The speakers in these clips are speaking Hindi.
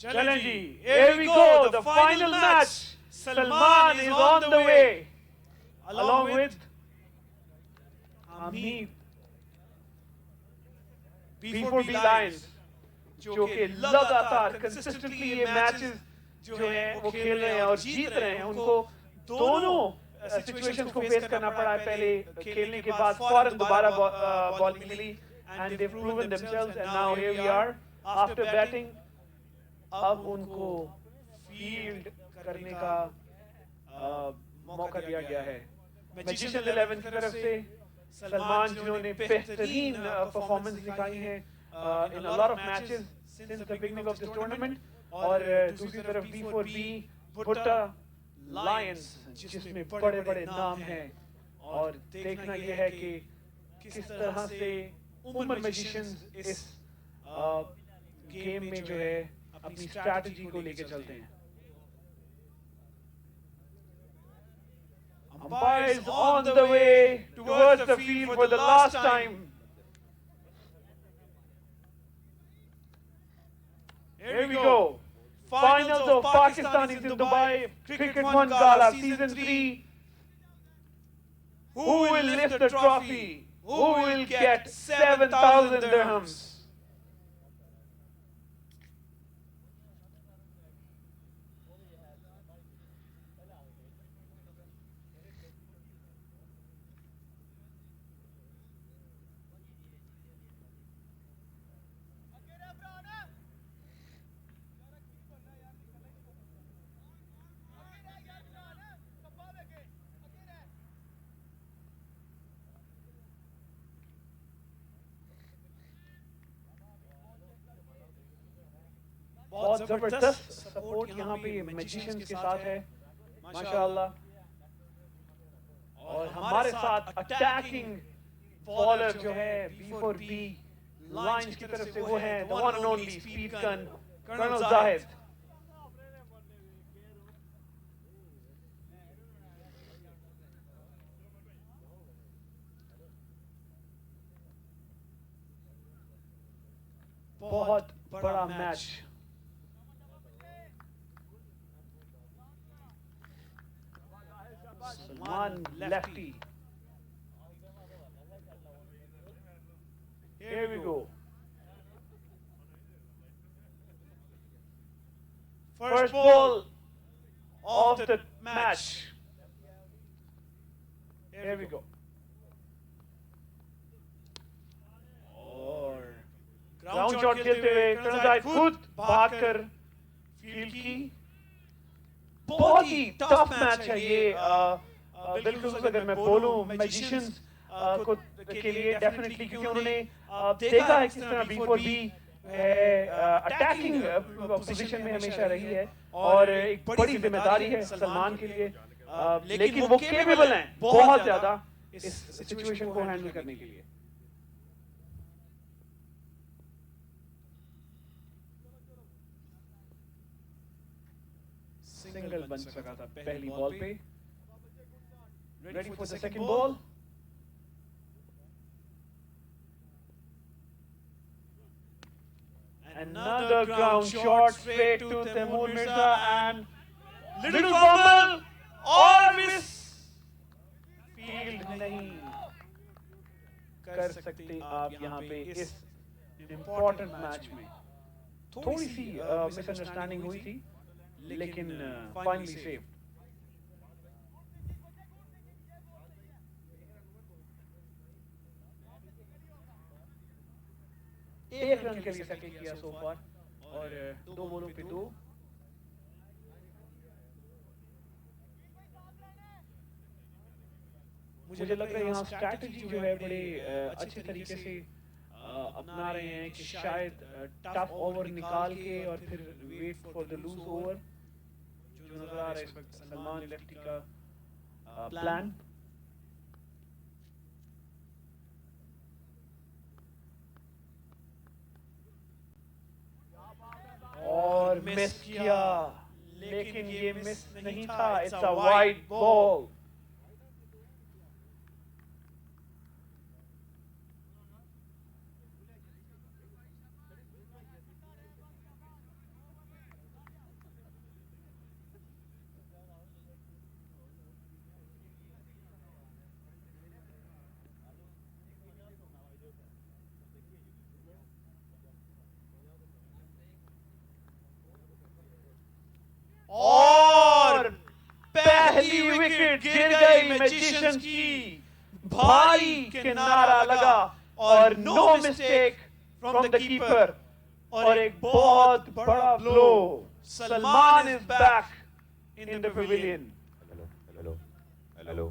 चलें जी, here we go, the final match. Salman is on the way, along with Hamid, B4B Lions, जो कि लगातार consistently ये matches जो हैं वो खेल रहे हैं और जीत रहे हैं. उनको दोनों situations को face करना पड़ा है. पहले खेलने के बाद फौरन दोबारा bowling milli, and they've proven themselves, and now here we are after batting. अब उनको फील्ड करने का मौका दिया गया है. मैजिशियंस 11 की तरफ से सलमान जिन्होंने बेहतरीन परफॉर्मेंस दिखाई है in a lot of matches since the beginning of this tournament. और दूसरी तरफ B4B भुट्टा लायंस जिसमें बड़े बड़े नाम हैं. और देखना यह है कि किस तरह से उमर मैजिशियंस इस गेम में जो है अपनी स्ट्रैटेजी को लेके चलते हैं. Umpire is on the way towards the field for the last time. Here we go. Finals of Pakistanis in Dubai Cricket One Gala Season 3. Who will lift the trophy? Who will get 7,000 dirhams? बहुत जबरदस्त सपोर्ट यहाँ पे मैजिशियंस के साथ है माशाअल्लाह. और हमारे साथ अटैकिंग बॉलर जो है B4B लाइंस की तरफ से वो है the one and only speed gun colonel Zahid. बहुत बड़ा match. Salman lefty. Here we go. First ball of the match. Here we go. और ग्राउंड शॉट खेलते हुए कर्नल जाहिद खुद भागकर फील्ड की. बहुत ही टफ मैच है ये. बिल्कुल अगर मैं बोलूं मैजिशियंस को के लिए डेफिनेटली क्योंकि उन्होंने देखा है किस तरह B4B अटैकिंग पोजीशन में हमेशा रही है और एक बड़ी जिम्मेदारी है सलमान के लिए. लेकिन वो केपेबल हैं बहुत ज्यादा इस सिचुएशन को हैंडल करने के लिए. सिंगल बन सका था पहली बॉल पे. Ready for the second ball. Another ground shot straight to Taimur Mirza and little fumble or miss. Field नहीं कर सकते आप यहाँ पे इस इम्पोर्टेंट मैच में. थोड़ी सी मिसअंडरस्टैंडिंग हुई थी लेकिन फाइनली सेव. एक रन के लिए सेटल किया सो फार और दो बॉलों पे दो. मुझे लग रहा है यहाँ स्ट्रैटेजी जो है बड़े अच्छे तरीके से अपना रहे हैं कि शायद टफ ओवर निकाल के और फिर wait for the loose over जो नजर आ रहा है इस वक्त सलमान लेफ्टी का प्लान. और मिस किया लेकिन ये मिस नहीं था. It's a wide ball. Wicket गिर गई मैजिशियंस की, भारी किनारा लगा और no mistake from the keeper और एक बहुत बड़ा blow. Salman is back in the pavilion. Hello.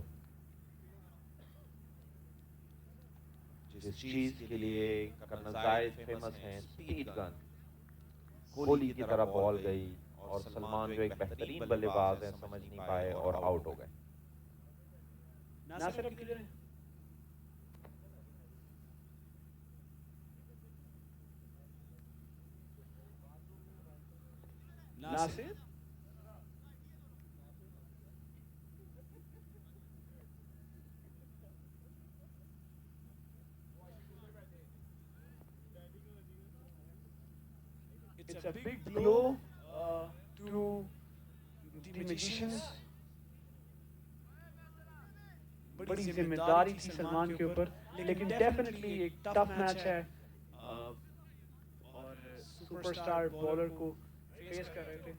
जिस चीज के लिए कर्नल जायद फेमस हैं, स्पीड गन, कोहली की तरह बॉल गई और सलमान जो एक बेहतरीन बल्लेबाज है समझ नहीं पाए और आउट हो गए। नासिर अब किधर है? Nasir it's a big blow to the magicians. बड़ी जिम्मेदारी थी सलमान के ऊपर, लेकिन डेफिनेटली एक टफ मैच है और सुपरस्टार बॉलर को फेस कर रहे थे।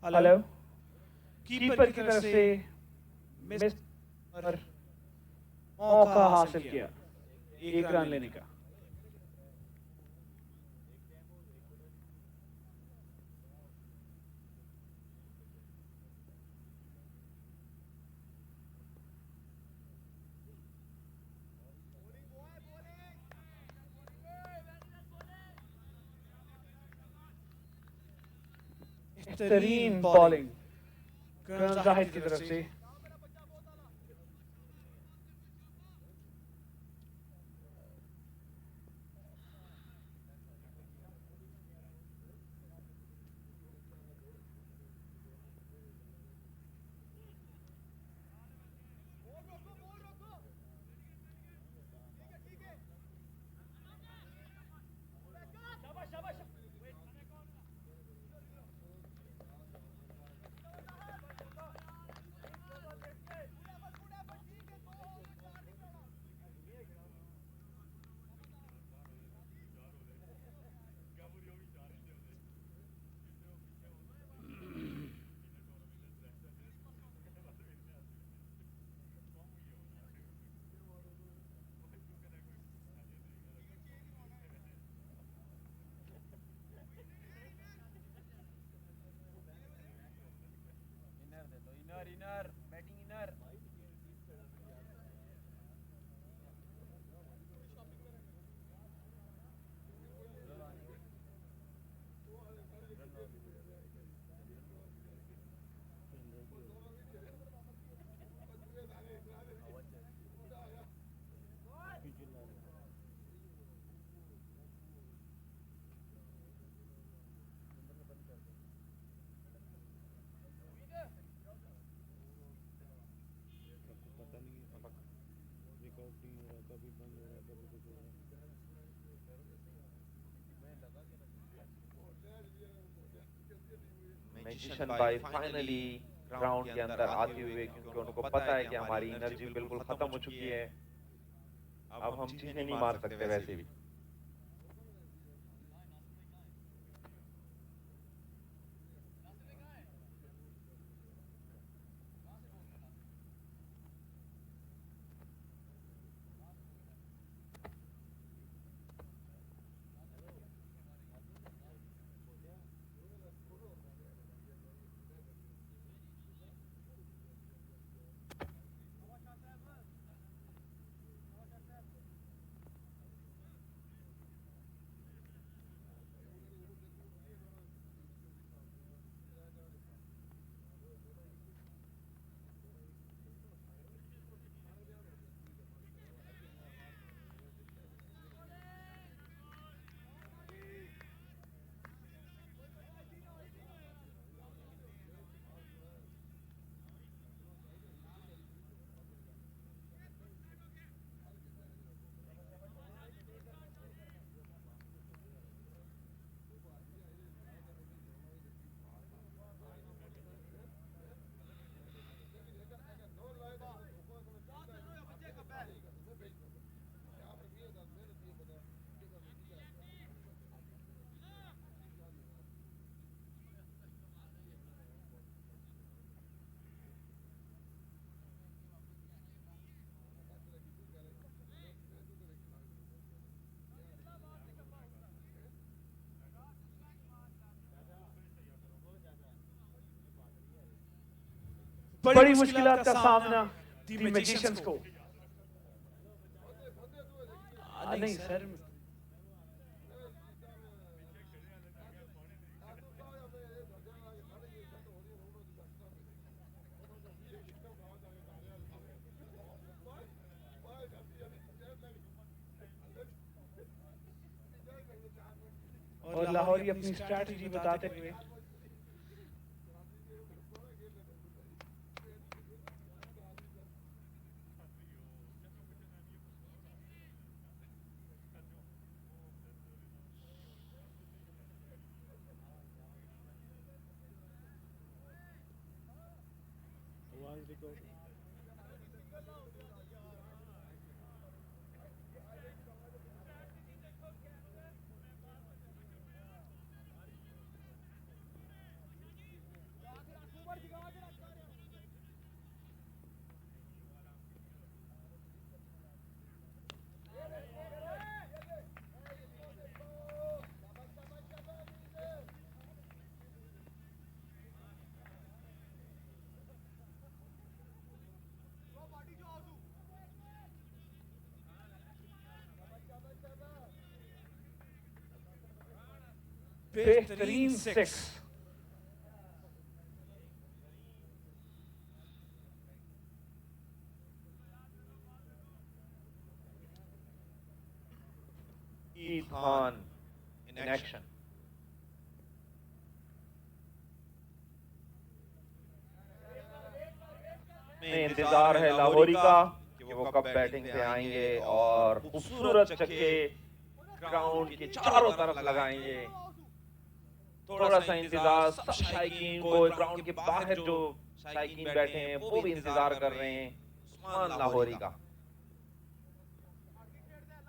हेलो, कीपर की तरफ से मिस और मौका हासिल किया एक रन लेने का। बेहतरीन बॉलिंग कर्नल जाहिद की तरफ से। Inner batting inner. मैजिशियन भाई फाइनली ग्राउंड के अंदर आते हुए, क्योंकि उनको पता है कि हमारी एनर्जी बिल्कुल खत्म हो चुकी है, अब हम चीजें नहीं मार सकते वैसे भी। बड़ी मुश्किलात का सामना दी मैजिशियंस को। नहीं सर, और लाहौरी अपनी स्ट्रैटेजी बताते हुए बेहतरीन सिक्स। Ethan in action. इंतजार है लाहौरी का कि वो कब बैटिंग पे आएंगे और खूबसूरत छक्के ग्राउंड के चारों तरफ लगाएंगे। थोड़ा सा इंतजार, सब शायकीन को ग्राउंड के बाहर जो शायकीन बैठे हैं वो भी इंतजार कर रहे हैं उस्मान लाहौरी का।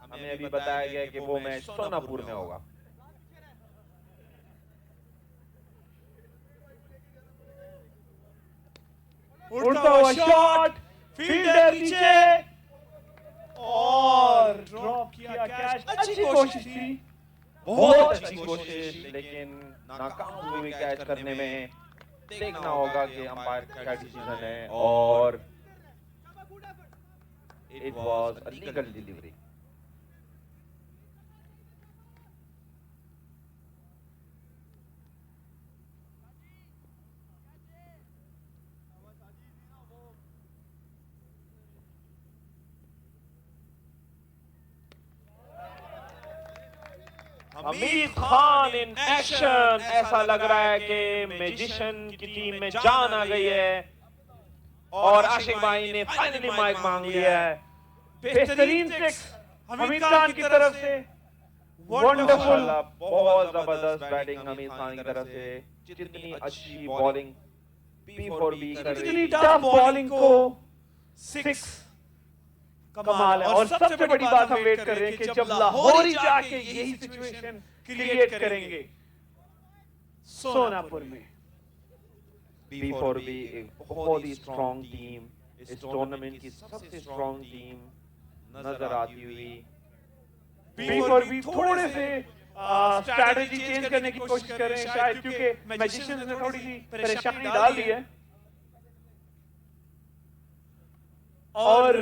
हमें अभी बताया गया कि वो मैच सोनापुर में होगा। उड़ता हुआ शॉट, फील्डर नीचे और ड्रॉप किया कैच। अच्छी कोशिश थी, बहुत अच्छी कोशिश, लेकिन नाकाम हुई कैच करने में। देखना होगा कि अंपायर क्या डिसीजन है और it was a legal delivery. Hamid Khan in action. ऐसा लग रहा है कि मैजिशियन की टीम में जान आ गई है और आशिक भाई ने फाइनली माइक मांग लिया है। बेहतरीन सिक्स हमीद खान की तरफ से। वंडरफुल, बहुत जबरदस्त बैटिंग हमीद खान की तरफ से। जितनी अच्छी बॉलिंग B4B कर रही इतनी थी। टफ बॉलिंग को सिक्स, कमाल है। और सबसे बड़ी बात हम वेट कर रहे हैं कि जब लाहौरी जाके यही सिचुएशन क्रिएट करेंगे सोनापुर में। B4B एक बहुत ही स्ट्रॉन्ग टीम, इस टूर्नामेंट की सबसे स्ट्रॉन्ग टीम नजर आती हुई। B4B थोड़े से स्ट्रैटेजी चेंज करने की कोशिश कर रहे हैं शायद, क्योंकि मैजिशियंस ने थोड़ी सी परेशानी डाल दी है। और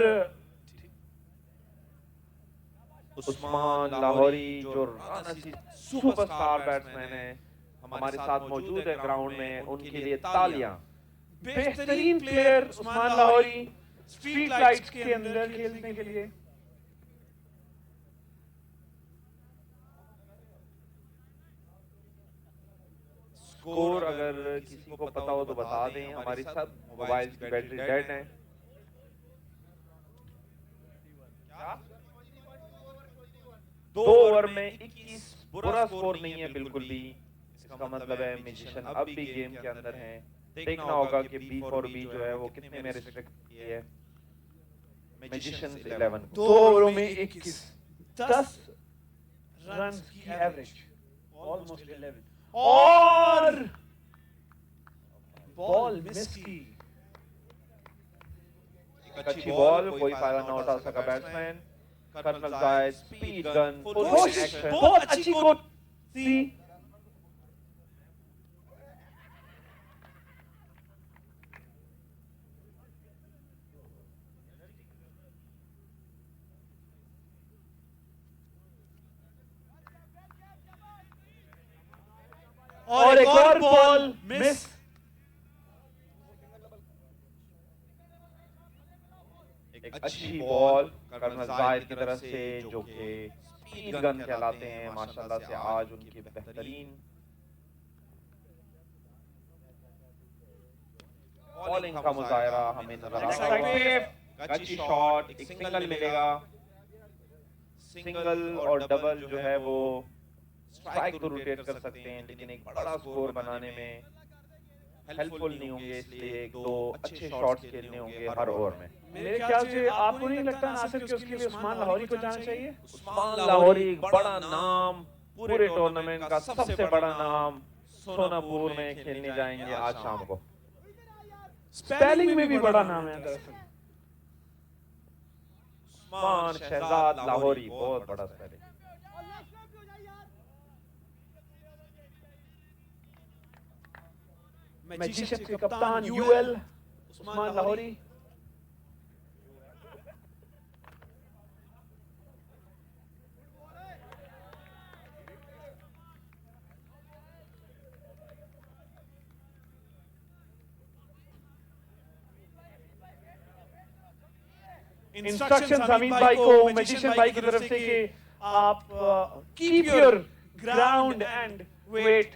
उस्मान लाहौरी जो सुपरस्टार बैट्समैन है हमारे साथ मौजूद है ग्राउंड में, उनके लिए तालियां। बेहतरीन player Usman Lahori street lights के अंदर खेलने के लिए। स्कोर अगर किसी को पता हो तो बता दें, हमारी सब मोबाइल की बैटरी डेड है। दो ओवर में 21, बुरा स्कोर नहीं है बिल्कुल भी। इसका मतलब है मैजिशियन अब भी गेम के अंदर हैं। देखना होगा कि B4B जो है वो कितने में रिस्ट्रिक्ट किए है। मैजिशियन 11 दो ओवरों में 21, 10 रन की एवरेज, ऑलमोस्ट 11। और बॉल मिस की। अच्छी बॉल, कोई फायदा ना उठा सका बैट्समैन। कर्नल जायद स्पीड गन फुल एक्शन। बहुत अच्छी कोशिश थी। और एक और बॉल मिस। एक अच्छी बॉल कर्नल जाहिद की तरफ से, जो कि स्पीड गन कहलाते हैं। माशाल्लाह से आज उनकी बेहतरीन बॉलिंग का मुजाहरा हमें नजर आता है। अच्छी शॉट, एक सिंगल मिलेगा। सिंगल और डबल जो है वो स्ट्राइक को रोटेट कर सकते हैं, लेकिन एक बड़ा स्कोर बनाने में हेल्पफुल नहीं होंगे। इसलिए एक दो अच्छे शॉट्स खेलने होंगे हर ओवर में। मेरे ख्याल से आपको नहीं लगता नासिर कि उसके लिए उस्मान लाहौरी को जाना चाहिए? उस्मान लाहौरी एक बड़ा नाम, पूरे टूर्नामेंट का सबसे बड़ा नाम, सोनापुर में खेलने जाएंगे आज शाम को। स्पेलिंग में भी बड़ा नाम है दरअसल। उस्मान शहजाद लाहौरी, बहुत बड़ा स्पेलिंग। मैजिशियंस के कप्तान यूएल उस्मान लाहौरी। इंस्ट्रक्शंस हमीद भाई को मैजिशियन भाई की तरफ से कि आप keep your ground and wait,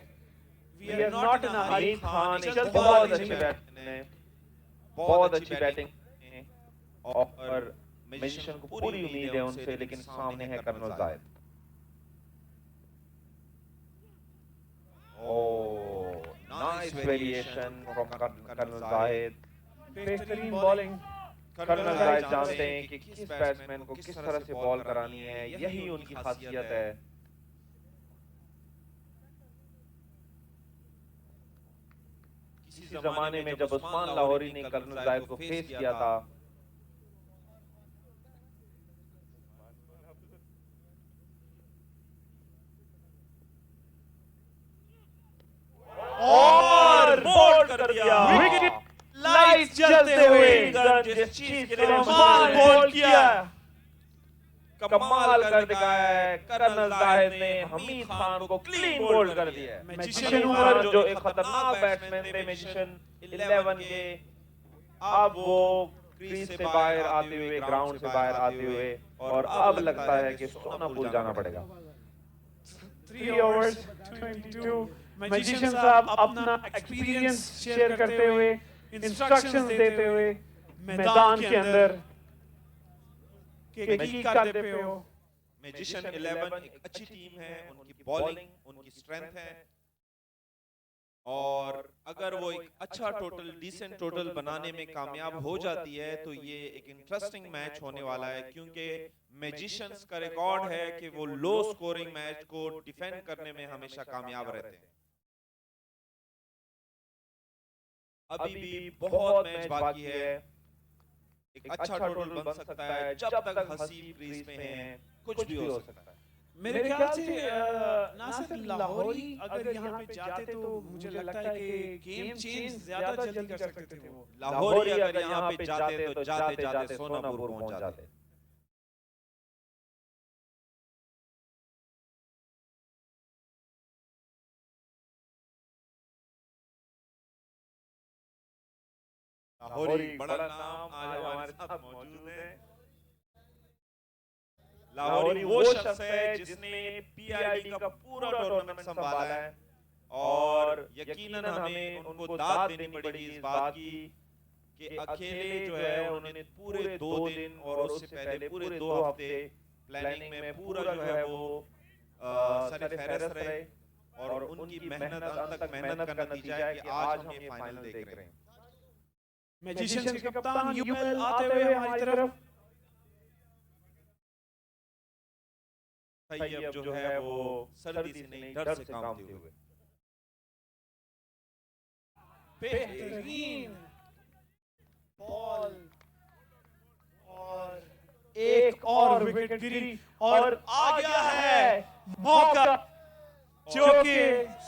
we are not in a hurry. Khan बहुत अच्छी बैटिंग, बहुत अच्छी बैटिंग, और मैजिशियन को पूरी उम्मीद है उनसे, लेकिन सामने है colonel Zahid. Oh, nice variation from colonel Zahid. बेहतरीन बॉलिंग। कर्नल जाहिद जानते हैं कि किस बैट्समैन को किस तरह से बॉल करानी है, यही उनकी खासियत है। किसी जमाने में जब उस्मान लाहौरी ने कर्नल जाहिद को फेस किया था, और बोल्ड कर दिया। विकेट लाइट जलते हुए जिस चीज के लिए कमाल बॉल किया। कमाल कर दिखाया है कर्नल जाहिद ने। हमीद खान को क्लीन बोल्ड कर दिया है। मैजिशियन उमर जो एक खतरनाक बैट्समैन थे मैजिशियन 11 के, अब वो क्रीज से बाहर आते हुए, ग्राउंड से बाहर आते हुए, और अब लगता है कि सोनापुर जाना पड़ेगा। 3 overs 22। मैजिशियन साहब अपना एक्सपीरियंस शेयर करते हुए, इंस्ट्रक्शंस देते हुए मैदान के अंदर कि की करते पे हो। मैजिशियन 11 एक अच्छी टीम है, उनकी बॉलिंग, उनकी स्ट्रेंथ है, और अगर वो एक अच्छा टोटल, डिसेंट टोटल बनाने में कामयाब हो जाती है तो ये एक इंटरेस्टिंग मैच होने वाला है, क्योंकि मैजिशियंस का रिकॉर्ड है कि वो लो स्कोरिंग मैच को डिफेंड करने में हमेशा कामयाब रहते हैं। अभी भी बहुत मैच बाकी है, एक अच्छा टोटल बन सकता है। जब तक हसीब क्रीज में है कुछ भी हो सकता है। मेरे ख्याल से नासिर लाहौरी अगर यहाँ पे जाते तो मुझे लगता है कि गेम चेंज ज्यादा जल्दी कर सकते थे वो। लाहौरी अगर यहाँ पे जाते तो जाते जाते सोनापुर पहुंच जाते। लाहौरी बड़ा नाम आज हमारे साथ मौजूद है। लाहौरी वो शख्स है जिसने पीआईडी का पूरा टूर्नामेंट संभाला है, और यकीनन हमें उनको दाद देनी पड़ेगी इस बात की कि अकेले जो है उन्होंने पूरे 2 दिन और उससे पहले पूरे 2 हफ्ते प्लानिंग में पूरा जो है वो सर फहरस्त रहे, और उनकी मेहनत, अंत तक मेहनत का नतीजा है कि आज हम ये फाइनल देख रहे हैं। मैजिशियंस के कप्तान यूएल आते हुए हमारी तरफ। तैयब जो है वो सर्दी से नहीं, डर से कांपते हुए। बेहतरीन बॉल, और एक और विकेट गिरी, और आ गया है मौका जो कि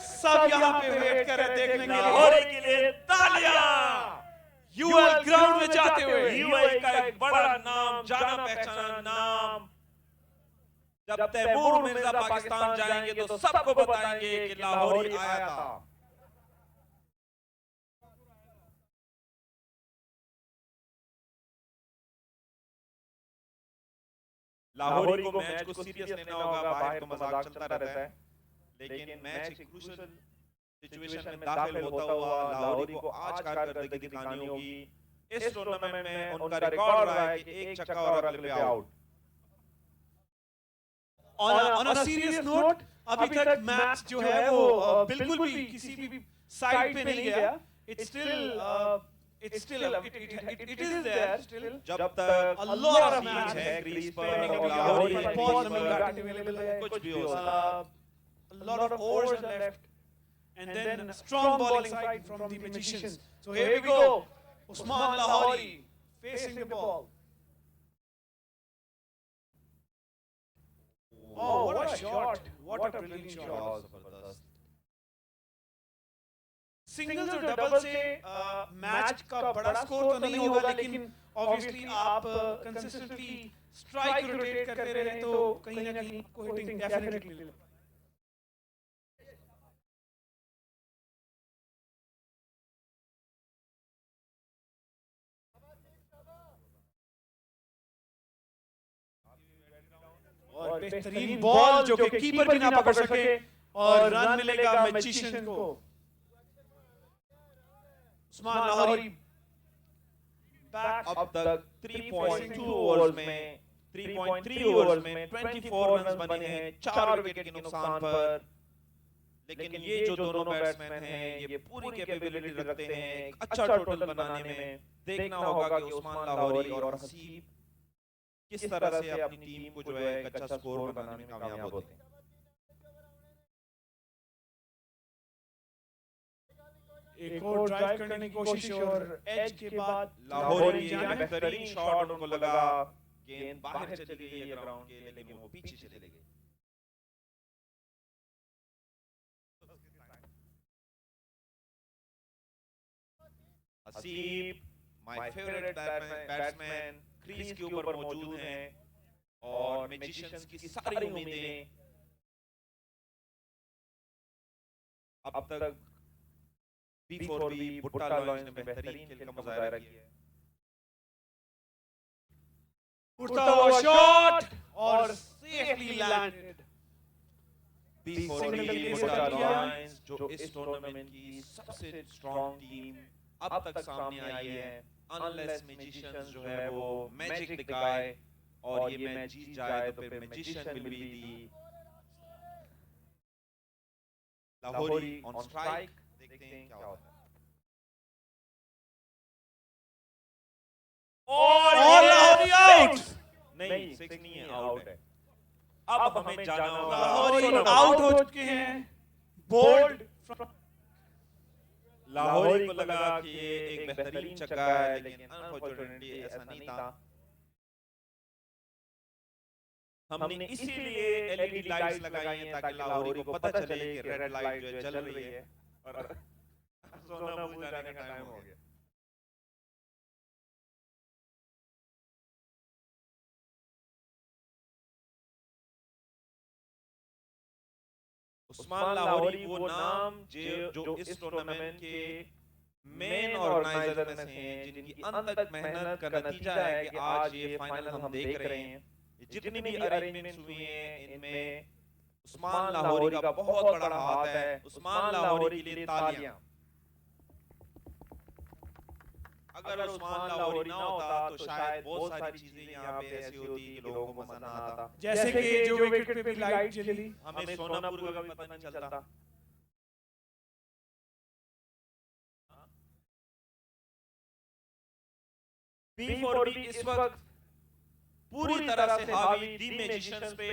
सब यहाँ पे वेट कर रहे देखने के लिए। लाहौरी के लिए तालियां। यूएल ग्राउंड में जाते हुए यूएई का एक बड़ा नाम, जाना पहचाना नाम, जब तैमूर मिर्जा पाकिस्तान जाएंगे तो सबको बताएंगे कि लाहौरी आया था। लाहौरी को मैच को सीरियस लेना होगा, बाहर तो मजाक चलता रहता है, लेकिन मैच एक क्रूशियल सिचुएशन में दाखिल होता हुआ लाहौरी को आज कारकर्दगी दिखानी होगी। इस टूर्नामेंट में उनका रिकॉर्ड रहा है कि एक छक्का और अगले पे out. On a serious note, अभी तक मैच जो है वो बिल्कुल भी किसी भी साइड पे नहीं गया। It is there still. जब तक A lot of speed matches है क्रीज पर pending और अभी लाहौरी और है बहुत क्रीज लंबी पर, बैटिंग available है। कुछ भी हो सकता है। A lot of overs are left, and then strong bowling side from the Magicians. So here we go. Usman Lahori facing the ball. Oh, what a shot! What a brilliant shot! बहुत जबरदस्त। सिंगल्स और डबल से मैच का बड़ा स्कोर तो नहीं होगा, लेकिन ऑब्वियसली आप कंसिस्टेंटली स्ट्राइक रोटेट करते रहे तो कहीं ना कहीं आपको हिटिंग डेफिनेटली मिलेगी। और बेहतरीन बॉल जो कि कीपर भी ना पकड़ सके और रन मिलेगा मैजिशियन को। उस्मान लाहौरी बैक अब तक 3.2 ओवर्स में 3.3 ओवर्स में 24 रन्स बने हैं 4 विकेट के नुकसान पर। लेकिन ये जो दोनों बैट्समैन हैं ये पूरी कैपेबिलिटी रखते हैं एक अच्छा टोटल बनाने में। देखना होगा कि उस्मान लाहौरी और हसीब किस तरह से अपनी टीम को जो है एक अच्छा स्कोर बनाने में कामयाब होते हैं। एक और ड्राइव करने की कोशिश और एज के बाद लाहौरी का बेहतरीन शॉट उनको लगा, गेंद बाहर चली गई है ग्राउंड के, लेकिन वो पीछे चले गए। Haseeb my favourite batsman crease के ऊपर मौजूद हैं और मैजिशियंस की सारी उम्मीदें अब तक B4B भुट्टा लॉयंस ने बेहतरीन खेल का मुजाहरा किया है। उड़ता हुआ शॉट और सेफली लैंडेड। B4B भुट्टा लॉयंस जो इस टूर्नामेंट की सबसे स्ट्रॉन्ग टीम अब तक सामने आई है, अनलेस मैजिशियंस जो है वो मैजिक दिखाए और ये मैच जीत जाए तो फिर magician will be the Lahori on strike. देखते हैं क्या होता है। और लाहौरी आउट। नहीं, 6 नहीं है, आउट है। अब हमें जाना होगा लाहौरी आउट हो चुके हैं। बोल्ड लाहौरी को लगा कि ये एक बेहतरीन छक्का है, लेकिन अनफॉर्चुनेटली ऐसा नहीं था। हमने इसीलिए एलईडी लाइट्स लगाई हैं ताकि लाहौरी को पता चले कि रेड लाइट जो है जल रही है और सोना मुंह जाने का टाइम हो गया। उस्मान लाहौरी वो नाम जो इस टूर्नामेंट के मेन ऑर्गेनाइजर में से हैं, जिनकी अनथक मेहनत का नतीजा है कि आज ये फाइनल हम देख रहे हैं। जितनी भी अरेंजमेंट्स हुई हैं इनमें उस्मान लाहौरी का बहुत बड़ा हाथ है। उस्मान लाहौरी के लिए तालियां। अगर उस्मान लाहौरी ना होता तो शायद बहुत सारी चीजें यहाँ पे ऐसी होती कि लोगों को मजा ना आता। जैसे कि जो विकेट पे लाइट जली, हमें सोनापुर का भी पता नहीं चलता। B4B इस वक्त पूरी तरह से हावी दी मैजिशियंस पे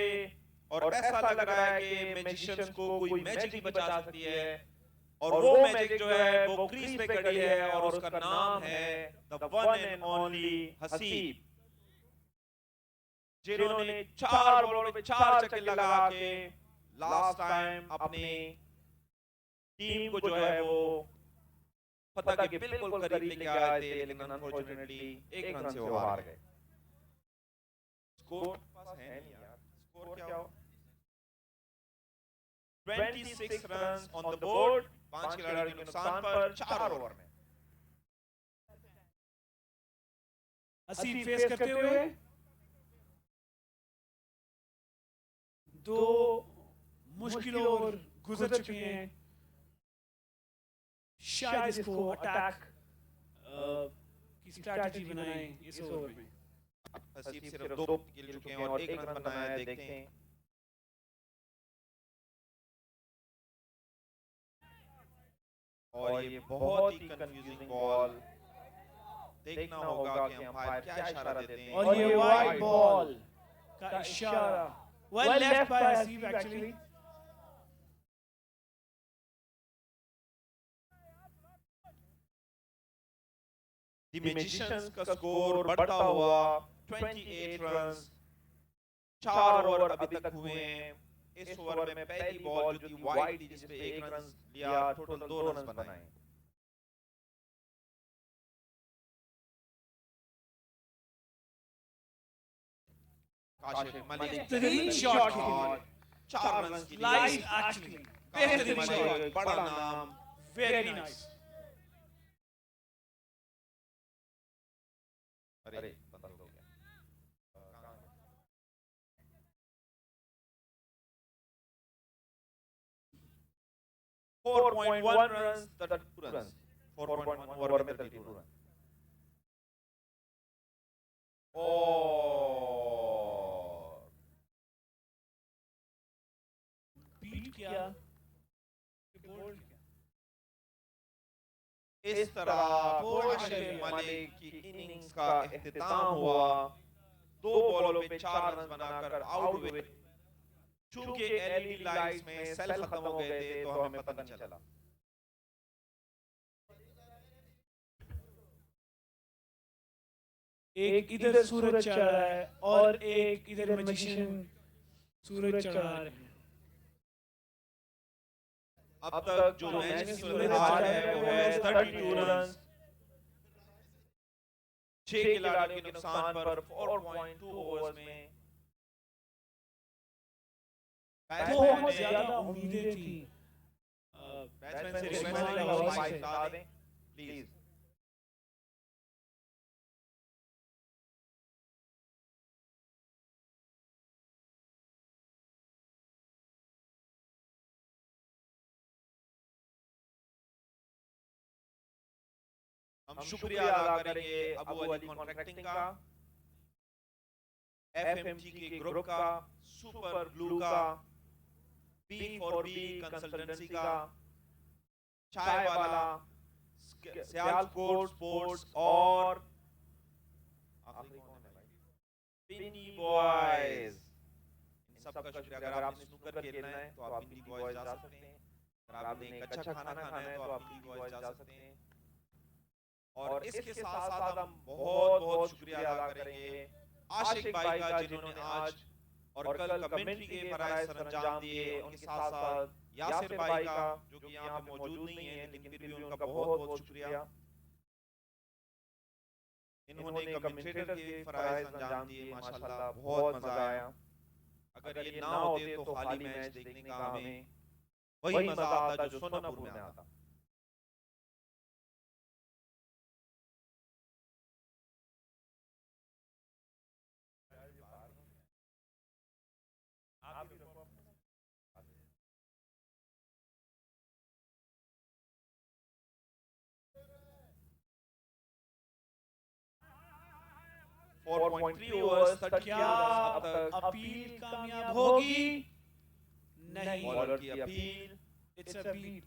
और ऐसा लग रहा है कि मैजिशियंस को कोई मैजिक ही बचा सकती है और वो मैजिक जो है वो क्रीज पे खड़ी है और उसका नाम है the one and only Haseeb, जिन्होंने 4 बॉलों पे 4 छक्के लगा के लास्ट टाइम अपनी टीम को जो है वो फतह के बिल्कुल करीब लेके आए थे, लेकिन अनफॉर्चुनेटली 1 रन से वो हार गए। स्कोर पास है नहीं यार, स्कोर स्कोर क्या हो? 26 रन्स ऑन द बोर्ड, 5 खिलाड़ियों के नुकसान पर 4 ओवर में। 80 फेस करते हुए दो मुश्किल ओवर गुजर चुके हैं। शायद इसको अटैक की स्ट्रैटेजी बनाएं इस ओवर में। हसीब सिर्फ 2 खेल चुके हैं और 1 रन बनाया है, देखते हैं। और ये बहुत ही कंफ्यूजिंग बॉल, देखना होगा कि अंपायर क्या इशारा देते हैं। और ये वाइड बॉल का इशारा, well left by Haseeb actually. The Magicians का स्कोर बढ़ता हुआ 28 रन्स, 4 ओवर अभी तक हुए हैं। इस ओवर में पहली बॉल जो थी वाइड थी, जिसपे 1 रन लिया, टोटल 2 रन बनाए। काशिफ मलिक बेहतरीन शॉट खेले, 4 रन की नाइस एक्चुअली, बेहतरीन शॉट, बड़ा नाम। Very nice. अरे बंद हो गया। 4.1 runs, 32 runs, 4.1 ओवर में 32 रन। और बीट किया, बोल्ड किया। इस तरह काशिफ मलिक की इनिंग्स का इख्तिताम हुआ। 2 बॉलों पे 4 रन बनाकर आउट हुए। चूंकि एलईडी लाइट्स में सेल खत्म हो गए थे तो हमें पता नहीं चला। एक इधर सूरज चढ़ रहा है और एक इधर मैजिशियन सूरज चढ़ा रहे हैं। अब तक जो मैच की सूरत है वो है 32 रन, 6 खिलाड़ियों के नुकसान पर 4.2 ओवर्स में। बहुत ज्यादा उम्मीदें थी। बैट्समैन से रिक्वेस्ट है कि वो माइक हटा दें प्लीज। हम शुक्रिया अदा करेंगे अबू अली कॉन्ट्रैक्टिंग का, एफएमजी के ग्रुप का, सुपर ब्लू का, B4B कंसल्टेंसी का, चाय वाला, सियालकोट स्पोर्ट्स और आखिरी कौन है भाई, पिनी बॉयज। इन सबका शुक्रिया। अगर आपने स्नूकर खेलना है तो आप पिनी बॉयज जा सकते हैं। अगर आपने एक अच्छा खाना खाना है तो आप पिनी बॉयज जा सकते हैं। और इसके साथ साथ हम बहुत बहुत शुक्रिया अदा करेंगे आशिक भाई का, जिन्होंने आज और कल कमेंट्री के फराइज सरंजाम दिए। उनके साथ साथ यासिर भाई का, जो कि यहाँ पे मौजूद नहीं है लेकिन फिर भी उनका बहुत बहुत शुक्रिया। इन्होंने कमेंटेटर के फराइज अंजाम दिए, माशाल्लाह बहुत मजा आया। अगर ये ना होते तो खाली मैच देखने का हमें वही मजा आता जो सोनापुर में आता। overs, 30 क्या अब तक अपील कामयाब होगी? नहीं। बॉलर की अपील, इट्स अ बीट।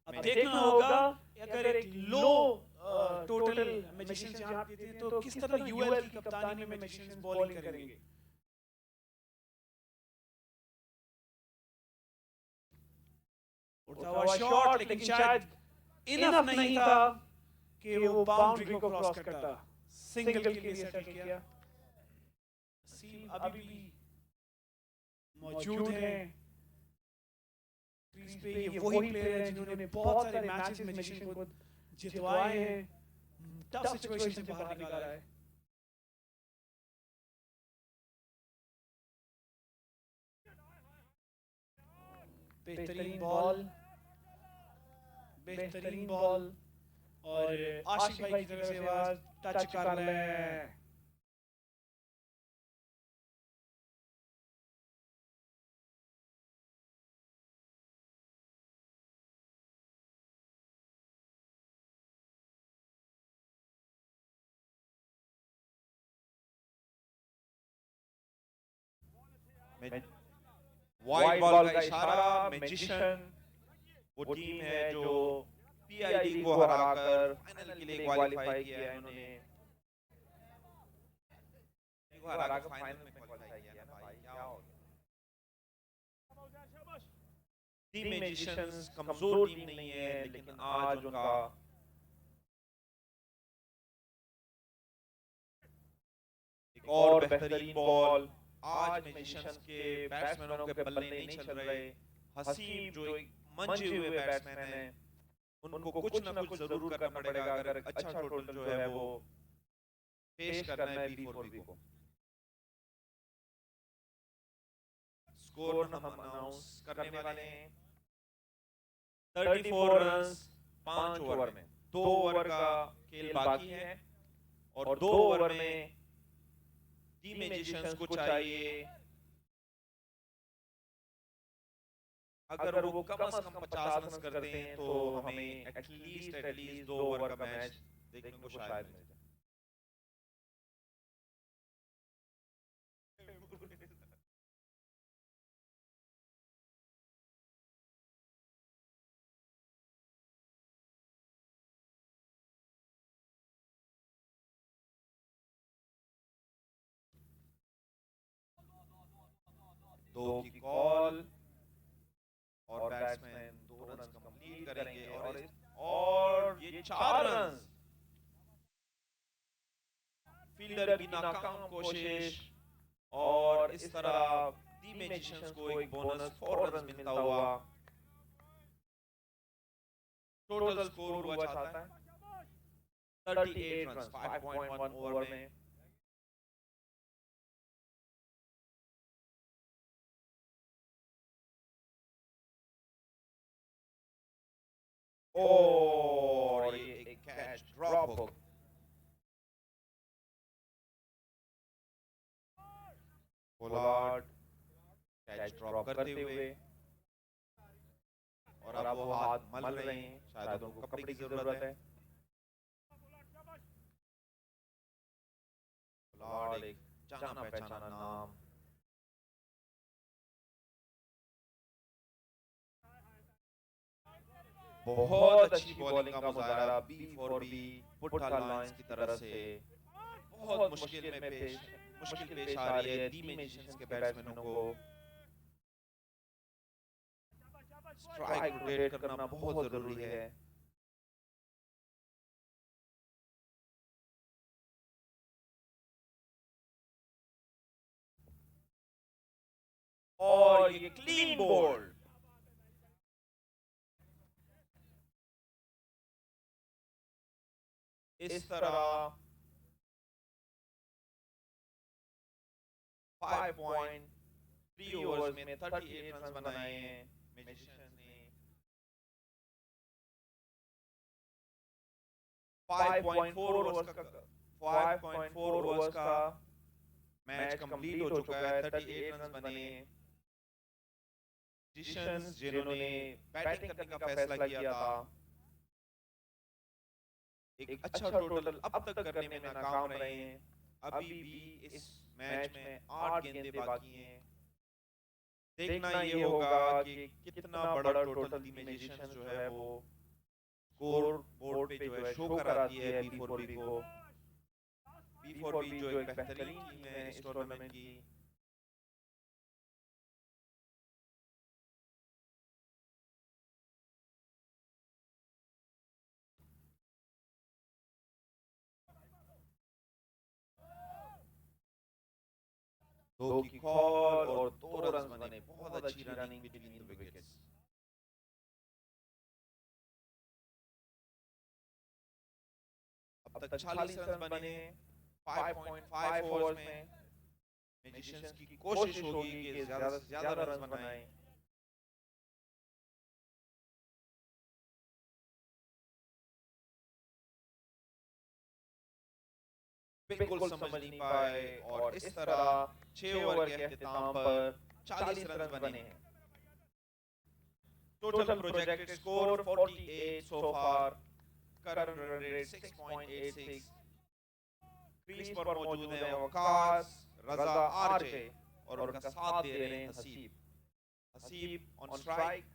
अब देखना होगा अगर एक लो टोटल मैजिशियंस यहाँ देते हैं तो किस तरह यूएल की कप्तानी में मैजिशियंस बॉलिंग करेंगे। उड़ता हुआ शॉट, लेकिन शायद इनफ नहीं था कि वो बाउंड्री को क्रॉस करता। सिंगल के लिए सेटल किया। सीम अभी भी मौजूद है क्रीज पे। ये वही प्लेयर हैं जिन्होंने बहुत सारे मैचेस मैजिशियन को जितवाए हैं। टफ सिचुएशन से बाहर निकाला है। बेहतरीन बॉल और आशिक भाई की तरफ से आवाज टच कर ले। वाइड बॉल का इशारा। मैजिशियन वो टीम है जो पीआईडी को हराकर फाइनल के लिए क्वालीफाई किया है। इन्होंने हराकर फाइनल में क्वालीफाई किया ना भाई, क्या हो गया। टीम मैजिशियंस कमजोर टीम नहीं है, लेकिन आज उनका एक और बेहतरीन बॉल। आज मैजिशियंस के बैट्समैनों के बल्ले नहीं चल रहे। हसीब जो एक मंजे हुए बैट्समैन हैं, उनको कुछ ना कुछ जरूर करना पड़ेगा अगर अच्छा टोटल जो है वो पेश करना है B4B को। स्कोर हम अनाउंस करने वाले हैं। 34 रन्स 5 ओवर में। 2 ओवर का खेल बाकी है और 2 ओवर में टीम मैजिशियंस को चाहिए अगर वो कम से कम 50 रन करते हैं तो हमें एटलीस्ट 2 ओवर का मैच देखने को शायद मिल जाए। दो की कॉल और बैट्समैन 2 रन कंप्लीट करेंगे और ये 4 रन। फील्डर की नाकाम कोशिश और इस तरह टीम मैजिशियंस को एक बोनस 4 रन मिलता हुआ। टोटल स्कोर हुआ चाहता है 38 रन 5.1 ओवर में। और ये एक कैच ड्रॉप हो। पोलार्ड कैच ड्रॉप करते हुए और अब वो हाथ मल रहे हैं, शायद उनको कपड़े की जरूरत है। पोलार्ड एक जाना पहचाना नाम। बहुत अच्छी बॉलिंग का मुजाहरा B4B पुटकाल लाइंस की तरफ से। बहुत मुश्किल पेश आ रही है टीम मैजिशियंस के बैट्समैनों को। स्ट्राइक रोटेट करना बहुत जरूरी है। और ये क्लीन बोल्ड। इस तरह 5.3 ओवर्स में 38 रन बनाए हैं मैजिशियंस ने। 5.4 ओवर्स का मैच कंप्लीट हो चुका है। 38 रन बने। मैजिशियंस जिन्होंने बैटिंग करने का फैसला किया था, एक अच्छा टोटल अब तक करने में नाकाम रहे हैं। अभी भी इस मैच में 8 गेंदें बाकी हैं। देखना ये होगा कि कितना बड़ा टोटल टीम मैजिशियंस जो है वो स्कोर बोर्ड पे जो है शो कराती है B4B को। B4B जो एक बेहतरीन टीम है इस टूर्नामेंट की। दो की कॉल और 2 रन बने। बहुत अच्छी रनिंग बिटवीन द विकेट्स। अब तक 40 रन बने हैं 5.5 ओवर्स में। मैजिशियंस की कोशिश होगी कि ज्यादा से ज्यादा रन बनाएं। बिल्कुल समझ नहीं पाए और इस तरह 6 ओवर के अख्तिताम पर 40 रन बने हैं। Total projected score 48 so far. Current run rate 6.86। Crease पर मौजूद हैं वकास, रजा आरजे और उनका साथ दे रहे हैं हसीब। Haseeb on strike.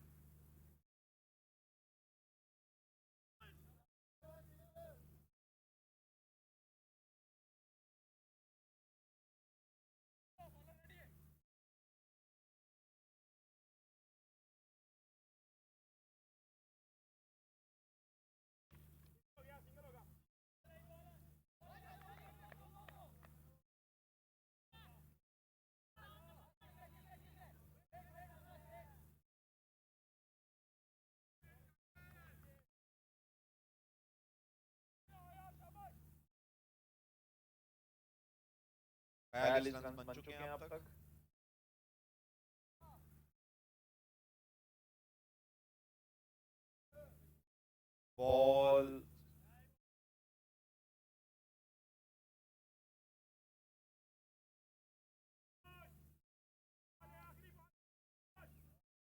बयालीस रन बन चुके हैं अब तक। बॉल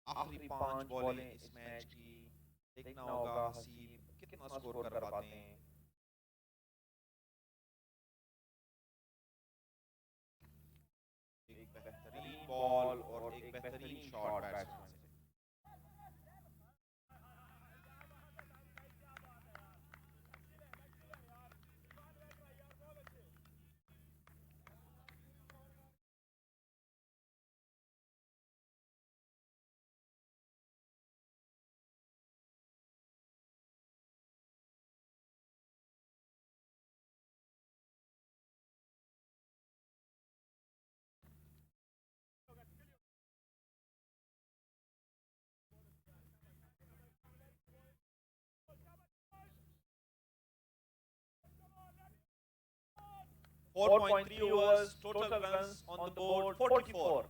आखिरी 5 बॉलें इस मैच की। देखना होगा हसीब कितना स्कोर कर पाते हैं। एक बेहतरीन बॉल और एक बेहतरीन शॉट बैट्समैन से। Four point 3 overs, total runs on the board 44.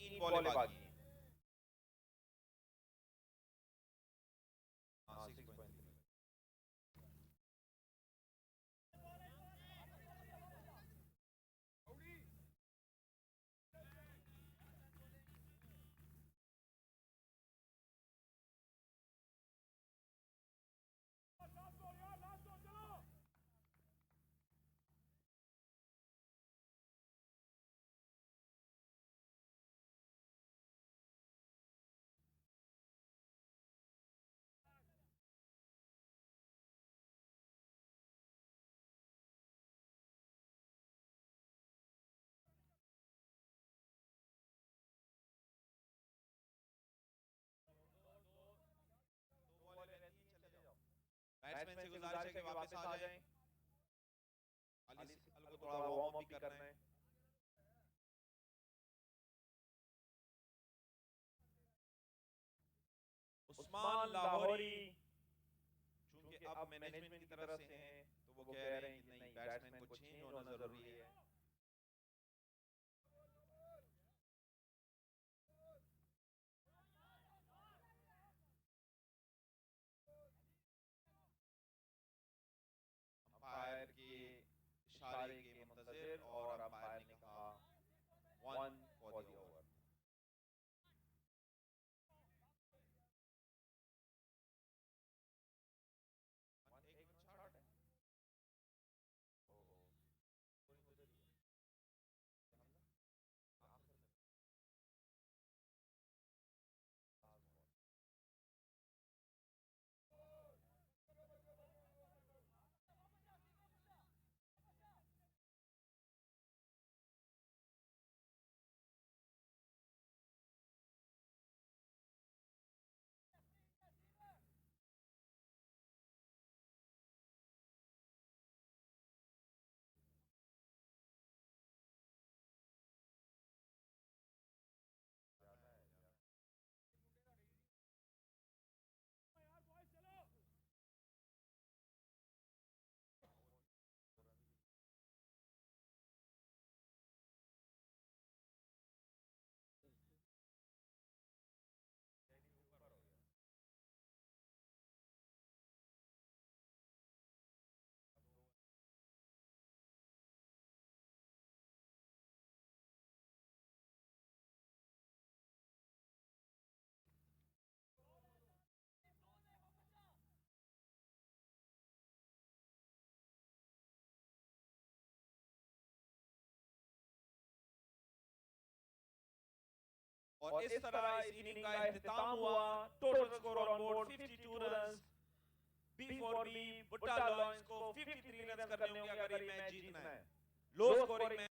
3 बॉलें बाकी हैं। हाँ, 6.3। बैट्समैन से गुजारिश है कि वापस आ जाएं। अली को थोड़ा वार्म अप भी करना है। उस्मान लाहौरी चूंकि अब मैनेजमेंट की तरफ से हैं तो वो कह रहे हैं कि नहीं, बैट्समैन को चेंज होना जरूरी है। अंपायर के इशारे के मुंतज़िर और अंपायर ने कहा 1 फॉर द ओवर। एक रन शॉट है। और इस तरह इस इनिंग का इख्तिताम हुआ। Total score on board 52 runs. B4B Butta Lions को 53 रन करने होंगे अगर ये मैच जीतना है। Low scoring match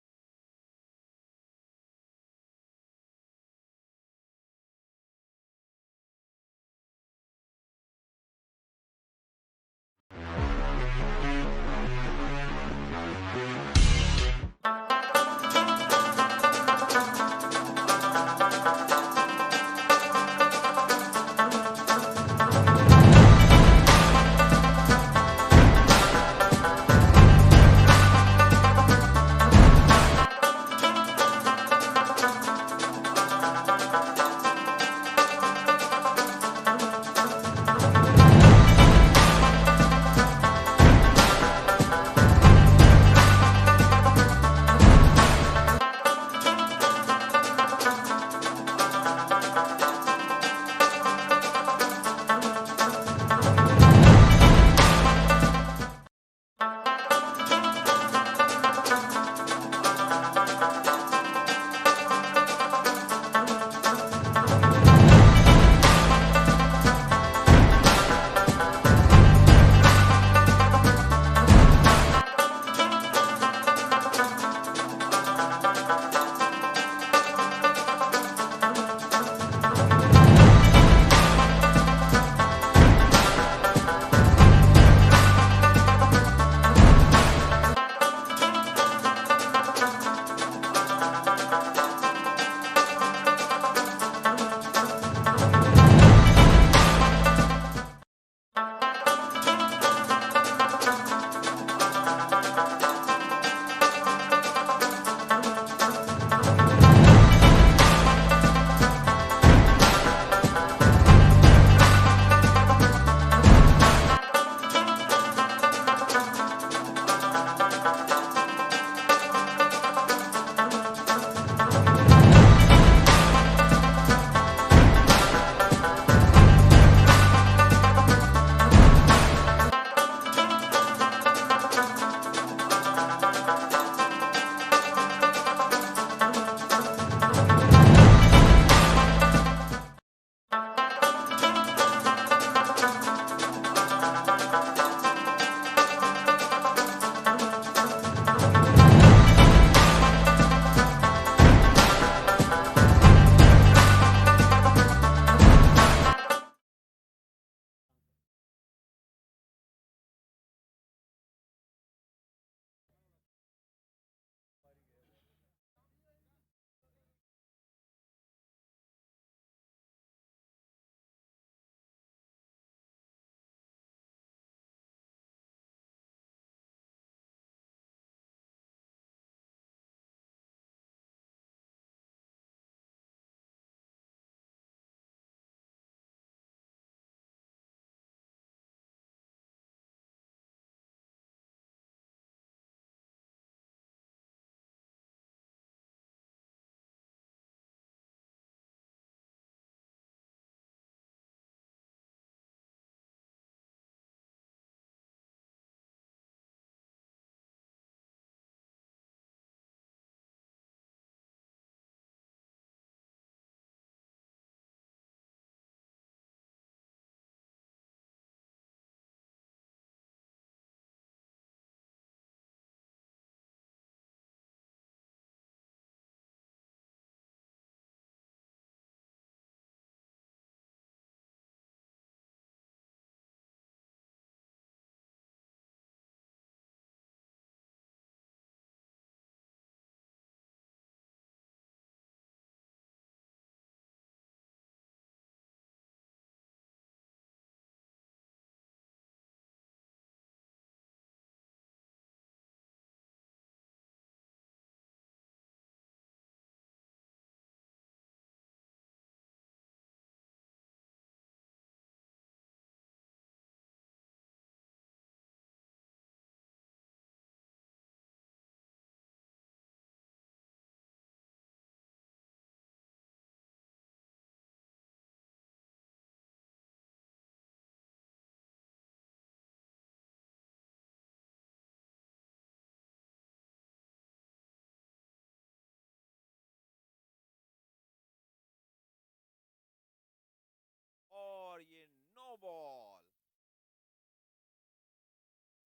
ball.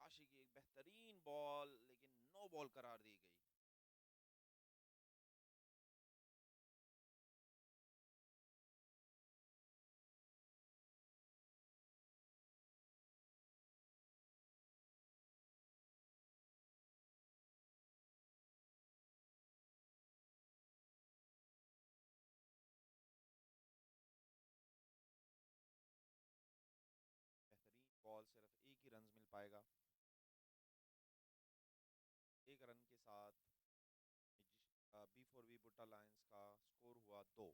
Kashi की एक बेहतरीन बॉल, लेकिन नो बॉल करार दी गई। बेहतरीन बॉल, सिर्फ एक ही रन मिल पाएगा। एक रन के साथ B4B बुट्टा लायंस का स्कोर हुआ 2।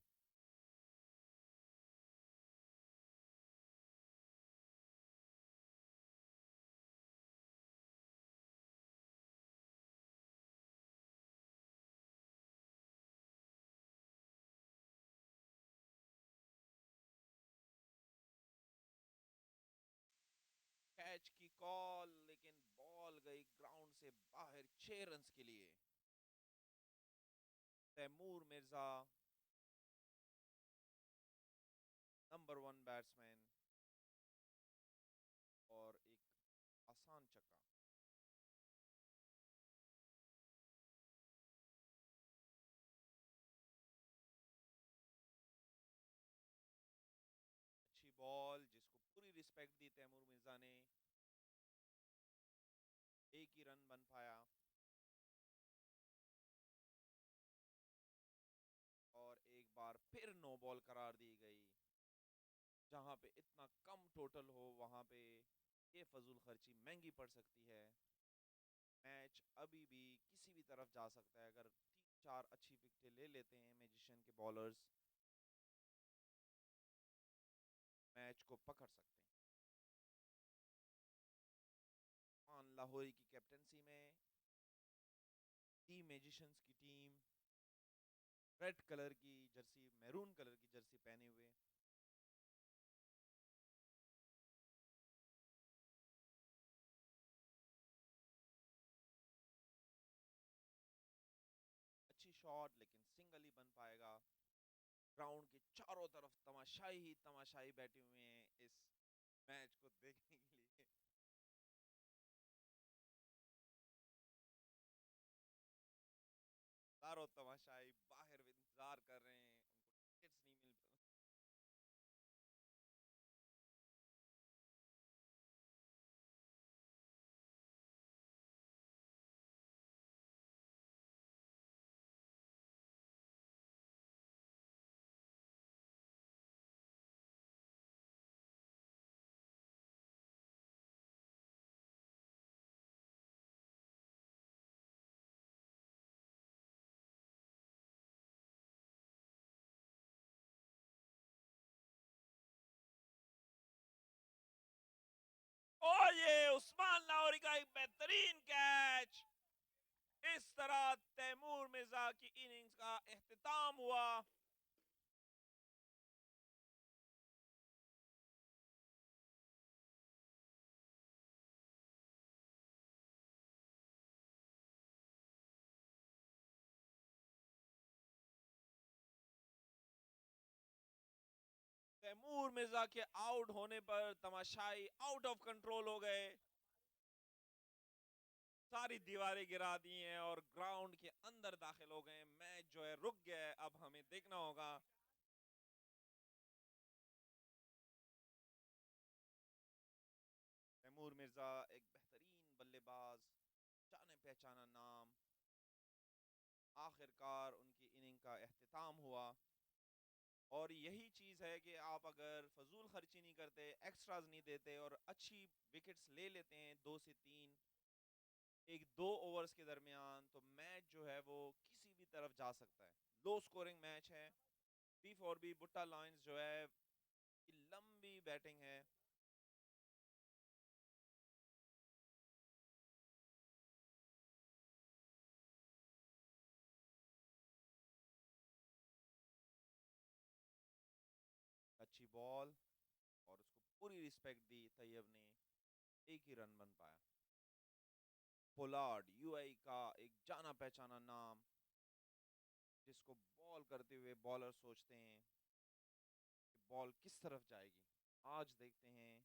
कैच की कॉल, लेकिन बॉल गई ग्राउंड से बाहर 6 रन के लिए। तैमूर मिर्जा, नंबर 1 बैट्समैन, और एक आसान छक्का। अच्छी बॉल, जिसको पूरी रिस्पेक्ट दी तैमूर मिर्जा ने। एक ही रन बन पाया, और एक बार फिर नो बॉल करार दी गई। जहां पे इतना कम टोटल हो, वहां पे ये फजूल खर्ची महंगी पड़ सकती है। मैच अभी भी किसी भी तरफ जा सकता है। अगर 3-4 अच्छी विकेटें ले लेते हैं मैजिशियन के बॉलर्स, मैच को पकड़ सकते हैं। मान लाहौरी की कैप्टनसी में टीम मैजिशियंस की टीम रेड कलर की जर्सी, मैरून कलर की जर्सी पहने हुए। अच्छी शॉट, लेकिन सिंगल ही बन पाएगा। ग्राउंड के चारों तरफ तमाशाई ही तमाशाई बैठे हुए हैं इस मैच को देखने के लिए। चारों तमाशाई बाहर इंतजार कर रहे हैं, उनको टिकट्स नहीं मिल। और ये उस्मान लाहौरी का एक बेहतरीन कैच। इस तरह तैमूर मिर्जा की इनिंग्स का इख्तिताम हुआ। तैमूर मिर्जा के आउट होने पर तमाशाई आउट ऑफ कंट्रोल हो गए। सारी दीवारें गिरा दी हैं और ग्राउंड के अंदर दाखिल हो गए। मैच जो है रुक गया है, अब हमें देखना होगा। तैमूर मिर्जा एक बेहतरीन बल्लेबाज, जाने पहचाना नाम। आखिरकार उनकी इनिंग का इख्तिताम हुआ। और यही चीज है कि आप अगर फजूल खर्ची नहीं करते, एक्स्ट्राज नहीं देते, और अच्छी विकेट्स ले लेते हैं 2 से 3 एक 2 ओवर्स के दरमियान, तो मैच जो है वो किसी भी तरफ जा सकता है। लो स्कोरिंग मैच है। B4B बुट्टा लायंस जो है की लंबी बैटिंग है। अच्छी बॉल, और उसको पूरी रिस्पेक्ट दी तैयब ने। एक ही रन बन पाया। पोलार्ड UAE का एक जाना पहचाना नाम, जिसको बॉल करते हुए बॉलर सोचते हैं कि बॉल किस तरफ जाएगी। आज देखते हैं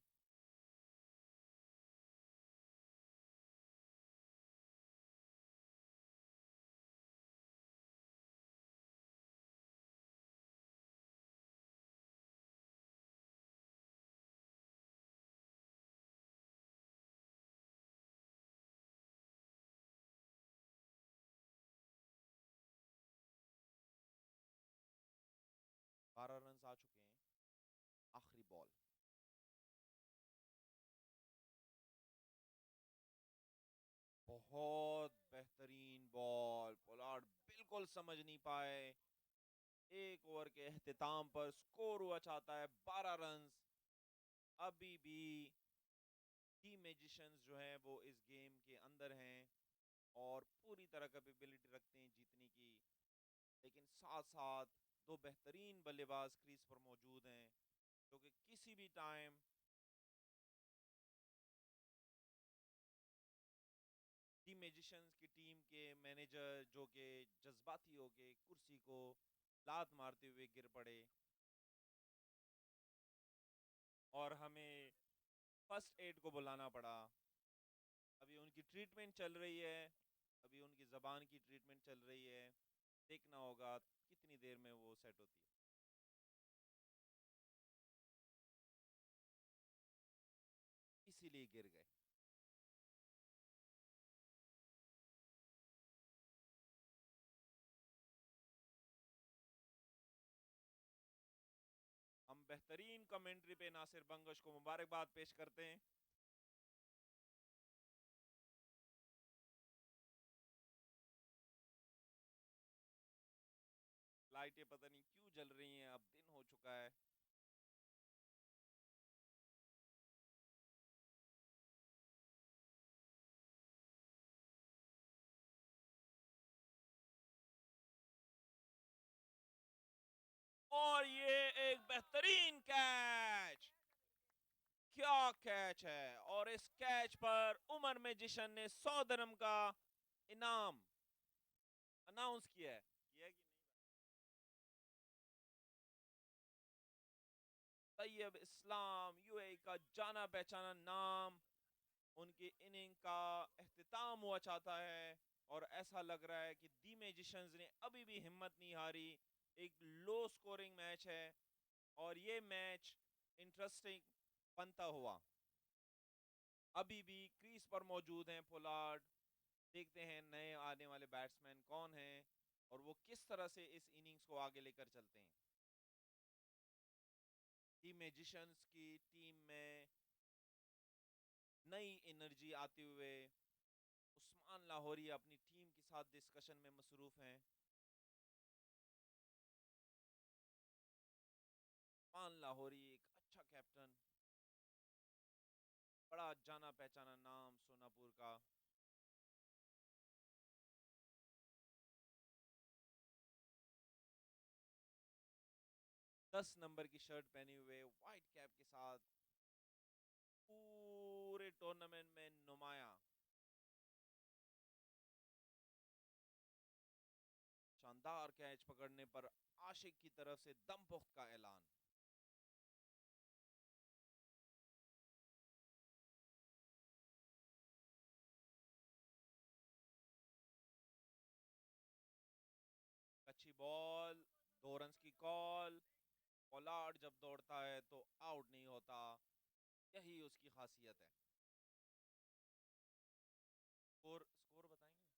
बारह रन आ चुके हैं। आखिरी बॉल, बहुत बेहतरीन बॉल। पोलार्ड बिल्कुल समझ नहीं पाए। एक ओवर के एहतिताम पर स्कोर हुआ चाहता है 12 रन। अभी भी टीम मैजिशियंस जो हैं वो इस गेम के अंदर हैं और पूरी तरह कैपेबिलिटी रखते हैं जीतने की, लेकिन साथ साथ दो बेहतरीन बल्लेबाज क्रीज पर मौजूद हैं जो कि किसी भी टाइम टीम मैजिशियंस की टीम के मैनेजर जो कि जज्बाती होके कुर्सी को लात मारते हुए गिर पड़े और हमें फर्स्ट एड को बुलाना पड़ा। अभी उनकी ट्रीटमेंट चल रही है, अभी उनकी जबान की ट्रीटमेंट चल रही है। देखना होगा कितनी देर में वो सेट होती है। इसीलिए गिर गए। हम बेहतरीन कमेंट्री पे नासिर बंगश को मुबारकबाद पेश करते हैं। लाइटें पता नहीं क्यों जल रही हैं, अब दिन हो चुका है। और ये एक बेहतरीन कैच, क्या कैच है। और इस कैच पर उमर मैजिशियन ने 100 दिरहम का इनाम अनाउंस किया है कि नहीं? तैयब इस्लाम, यूएई का जाना पहचाना नाम, उनकी इनिंग का एख्तिताम हुआ चाहता है और ऐसा लग रहा है कि दी मैजिशियंस ने अभी भी हिम्मत नहीं हारी। एक लो स्कोरिंग मैच है और ये मैच इंटरेस्टिंग बनता हुआ। अभी भी क्रीज पर मौजूद हैं पोलार्ड। देखते हैं नए आने वाले बैट्समैन कौन हैं और वो किस तरह से इस इनिंग्स को आगे लेकर चलते हैं। टीम मैजिशियंस की टीम में नई एनर्जी आते हुए उस्मान लाहौरी अपनी टीम के साथ डिस्कशन में मसरूफ हैं। उस्मान लाहौरी एक अच्छा कैप्टन, बड़ा जाना पहचाना नाम सोनापुर का। दस नंबर की शर्ट पहने हुए व्हाइट कैप के साथ पूरे टूर्नामेंट में नुमाया। शानदार कैच पकड़ने पर आशिक की तरफ से दम पुख्त का ऐलान। अच्छी बॉल, 2 रन की कॉल। पोलार्ड जब दौड़ता है तो आउट नहीं होता, यही उसकी खासियत है। स्कोर स्कोर बताएंगे?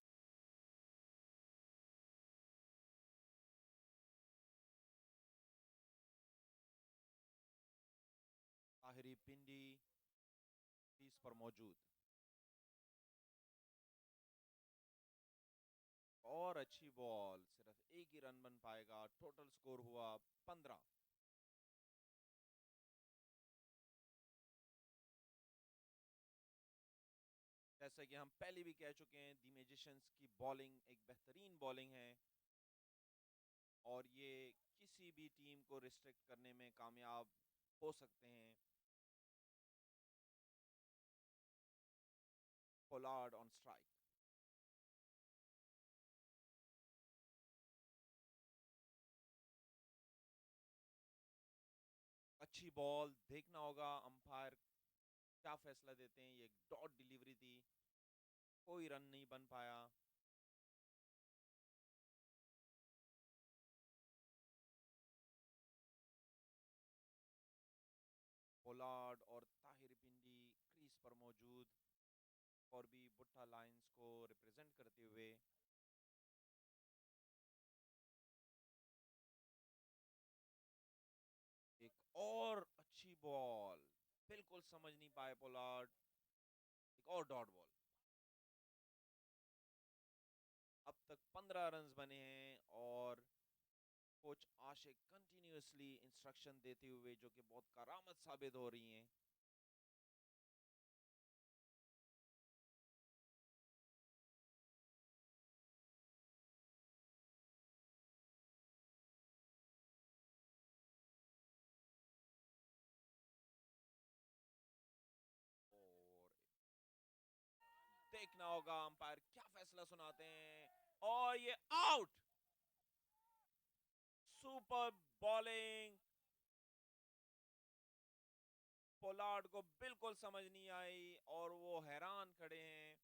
ताहिरी पिंडी क्रीज पर मौजूद और अच्छी बॉल, सिर्फ एक ही रन बन पाएगा। टोटल स्कोर हुआ 15। जैसा कि हम पहले भी कह चुके हैं, दी मैजिशियंस की बॉलिंग एक बेहतरीन बॉलिंग है और ये किसी भी टीम को रिस्ट्रिक्ट करने में कामयाब हो सकते हैं। Pollard on strike. अच्छी बॉल, देखना होगा अंपायर क्या फैसला देते हैं। ये एक डॉट डिलीवरी थी, कोई रन नहीं बन पाया। पोलार्ड और ताहिर पिंडी क्रीज पर मौजूद और भी बुट्टा लाइंस को रिप्रेजेंट करते हुए। एक और अच्छी बॉल, बिल्कुल समझ नहीं पाए पोलार्ड। एक और डॉट बॉल। अब तक 15 रन्स बने हैं और कोच आशिक कंटिन्यूअसली इंस्ट्रक्शन देते हुए, जो कि बहुत करामत साबित हो रही हैं। और देखना होगा अंपायर क्या फैसला सुनाते हैं। और ये आउट। Super bowling. पोलार्ड को बिल्कुल समझ नहीं आई और वो हैरान खड़े हैं।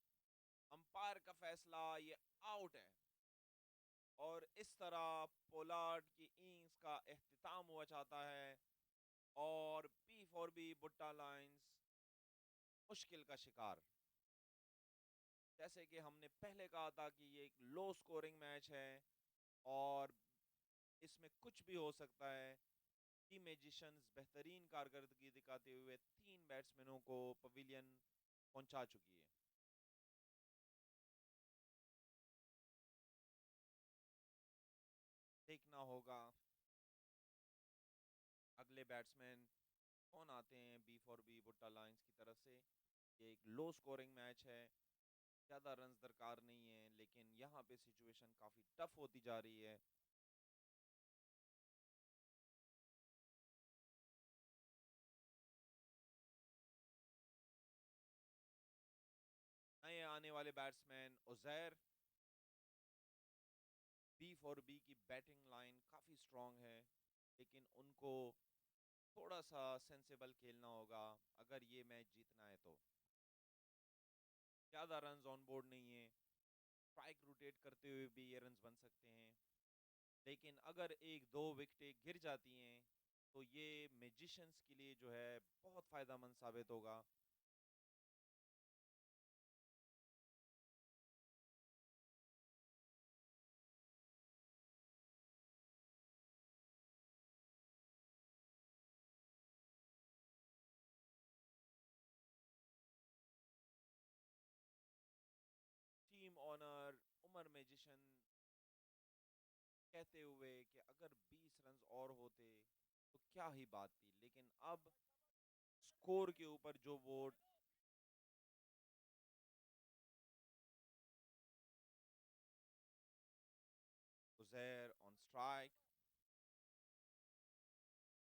अंपायर का फैसला, ये आउट है। और इस तरह पोलार्ड की इनिंग्स का इख्तिताम हुआ चाहता है और बी फॉर बी बुट्टा लाइंस मुश्किल का शिकार। जैसे कि हमने पहले कहा था कि ये एक लो स्कोरिंग मैच है और इसमें कुछ भी हो सकता है। टीम मैजिशियंस बेहतरीन कारकर्दगी दिखाते हुए 3 बैट्समैनों को पवेलियन पहुंचा चुकी है। देखना होगा अगले बैट्समैन कौन आते हैं बी फॉर बी बुट्टा लाइंस की तरफ से। ये एक लो स्कोरिंग मैच है, ज्यादा रन्स दरकार नहीं है, लेकिन यहाँ पे सिचुएशन काफी टफ होती जा रही है। नए आने वाले batsman Uzair. B for B की बैटिंग लाइन काफी स्ट्रांग है, लेकिन उनको थोड़ा सा सेंसेबल खेलना होगा अगर ये मैच जीतना है तो। ज्यादा रन्स ऑन बोर्ड नहीं है, स्ट्राइक रोटेट करते हुए भी ये रन्स बन सकते हैं। लेकिन अगर एक दो विकेटें गिर जाती हैं तो ये मैजिशियंस के लिए जो है बहुत फायदेमंद साबित होगा। टीम ऑनर उमर मैजिशियन कहते हुए कि अगर 20 रन्स और होते तो क्या ही बात थी, लेकिन अब स्कोर के ऊपर जो वोट। उजैर ऑन स्ट्राइक,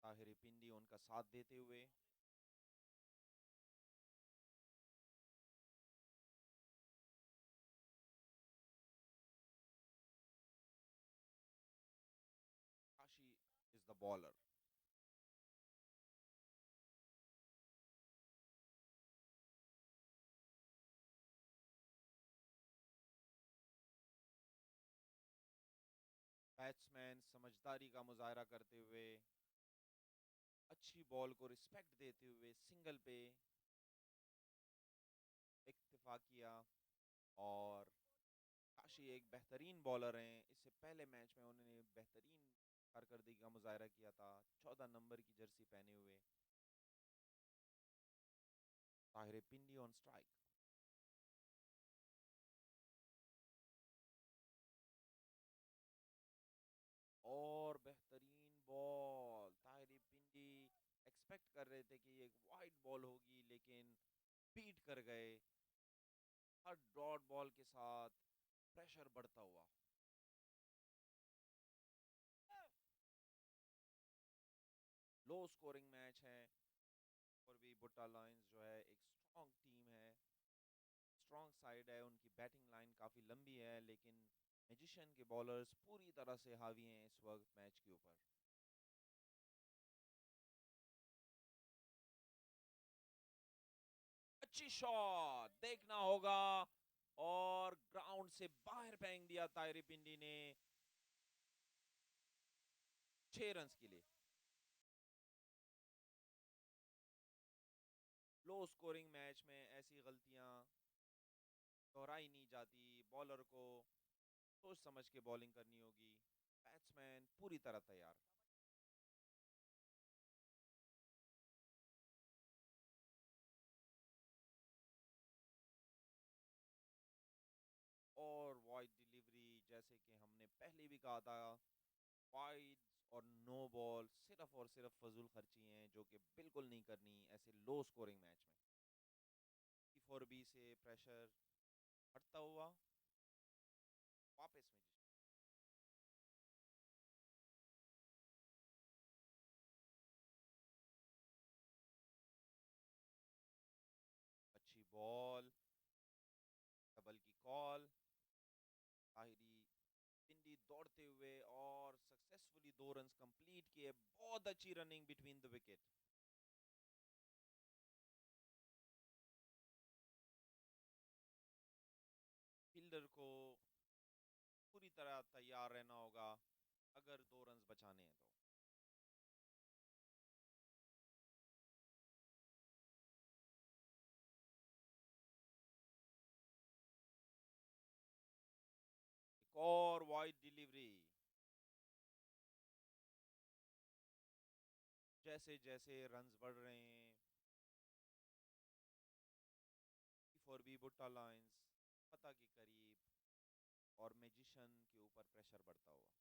ताहिर पिंडी उनका साथ देते हुए। Kashi is the bowler. Batsman समझदारी का मुजाहरा करते हुए, अच्छी बॉल को रिस्पेक्ट देते हुए सिंगल पे इक्तिफा किया। और काशी एक बेहतरीन बॉलर हैं, इससे पहले मैच में उन्होंने बेहतरीन कारकर्दगी का मुजाहरा किया था 14 नंबर की जर्सी पहने हुए। ताहिर पिंडी ऑन स्ट्राइक। और बेहतरीन बॉल, ताहिर पिंडी एक्सपेक्ट कर रहे थे कि ये एक वाइड बॉल होगी, लेकिन बीट कर गए। हर डॉट बॉल के साथ प्रेशर बढ़ता हुआ। लो स्कोरिंग मैच है और भी बुट्टा लायंस जो है एक स्ट्रॉन्ग टीम है, स्ट्रॉन्ग साइड है। उनकी बैटिंग लाइन काफी लंबी है, लेकिन मैजिशियन के बॉलर्स पूरी तरह से हावी हैं इस वक्त मैच के ऊपर। अच्छी शॉट देखना होगा, और ग्राउंड से बाहर फेंक दिया ताहिर पिंडी ने 6 रन के लिए। लो स्कोरिंग मैच में ऐसी गलतियां दोहराई नहीं जाती। बॉलर को सोच समझ के बॉलिंग करनी होगी। बैट्समैन पूरी तरह तैयार। और वाइड डिलीवरी, जैसे कि हमने पहले भी कहा था, वाइड और नो बॉल सिर्फ और सिर्फ फजूल खर्ची हैं, जो कि बिल्कुल नहीं करनी ऐसे लो स्कोरिंग मैच में। E4B से प्रेशर हटता हुआ वापस में जी। अच्छी बॉल, डबल की कॉल। ताहिरी पिंडी दौड़ते हुए और सक्सेसफुली 2 रन कंप्लीट किए। बहुत अच्छी running between the wicket. Fielder को पूरी तरह तैयार रहना होगा अगर 2 रन बचाने हैं तो। एक और वाइड डिलीवरी। जैसे जैसे रन्स बढ़ रहे हैं, E4B बुट्टा लाइंस पता के करीब, और मैजिशियन के ऊपर प्रेशर बढ़ता हुआ।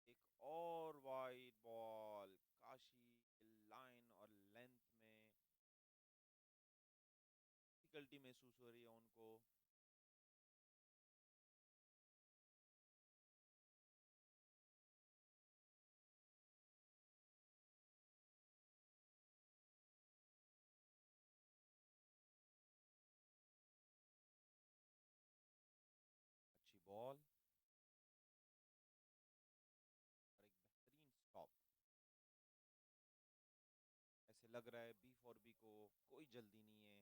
एक और वाइड बॉल। काशी लाइन और लेंथ में डिफिकल्टी महसूस हो रही है उनको। अच्छी बॉल और एक बेहतरीन स्टॉप। ऐसे लग रहा है B4B को कोई जल्दी नहीं है,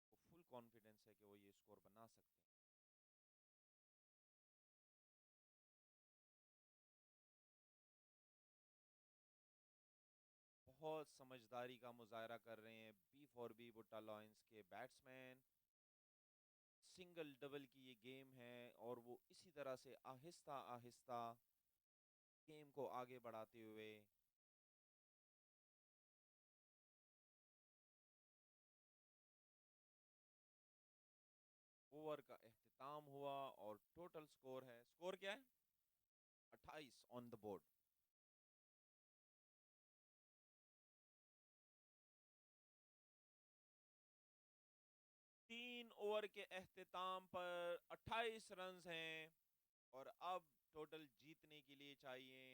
वो फुल कॉन्फिडेंस है कि वो ये स्कोर बना सकते हैं। बहुत समझदारी का मुजाहरा कर रहे हैं B4B बुट्टा लॉयंस के बैट्समैन। सिंगल डबल की ये गेम है, और वो इसी तरह से आहिस्ता आहिस्ता गेम को आगे बढ़ाते हुए ओवर का एख्तिताम हुआ। और टोटल स्कोर है, स्कोर क्या है? 28 ऑन द बोर्ड। 3 ओवर के एख्तिताम पर 28 रन हैं, और अब टोटल जीतने के लिए चाहिए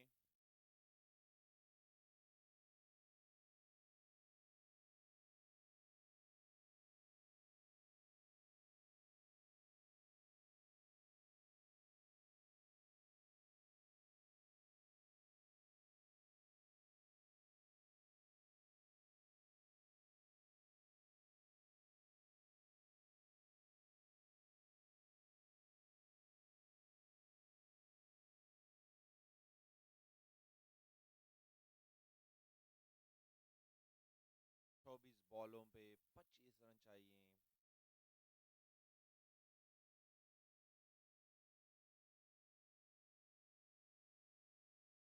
चौबीस बॉलों पे 25 रन चाहिए।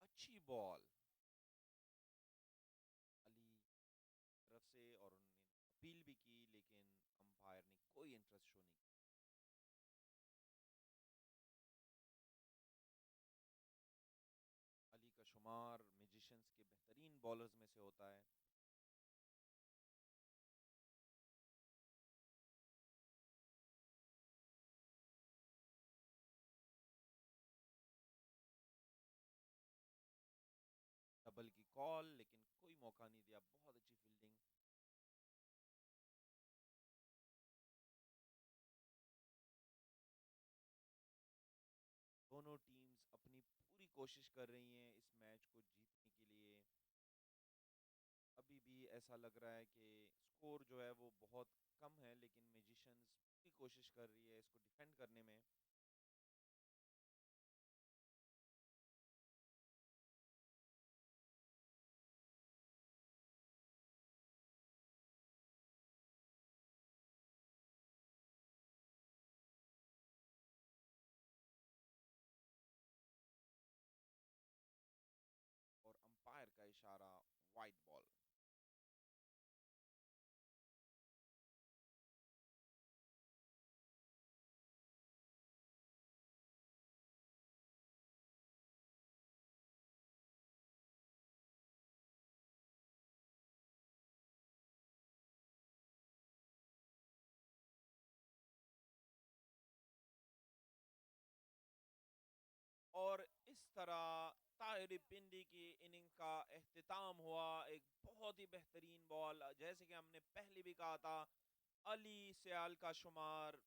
अच्छी बॉल अली तरफ से, और उन्होंने अपील भी की, लेकिन अंपायर ने कोई इंटरेस्ट शो नहीं किया। अली का शुमार मैजिशियंस के बेहतरीन बॉलर्स में से होता है। डबल की कॉल, लेकिन कोई मौका नहीं दिया। बहुत अच्छी फील्डिंग। दोनों टीम्स अपनी कोशिश कर रही हैं इस मैच को जीतने के लिए। अभी भी ऐसा लग रहा है कि स्कोर जो है वो बहुत कम है, लेकिन मैजिशियंस पूरी कोशिश कर रही है इसको डिफेंड करने में। और अंपायर का इशारा, वाइड बॉल। और इस तरह ताहिर पिंडी की इनिंग का एख्तिताम हुआ। एक बहुत ही बेहतरीन बॉल, जैसे कि हमने पहले भी कहा था, अली सियाल का शुमार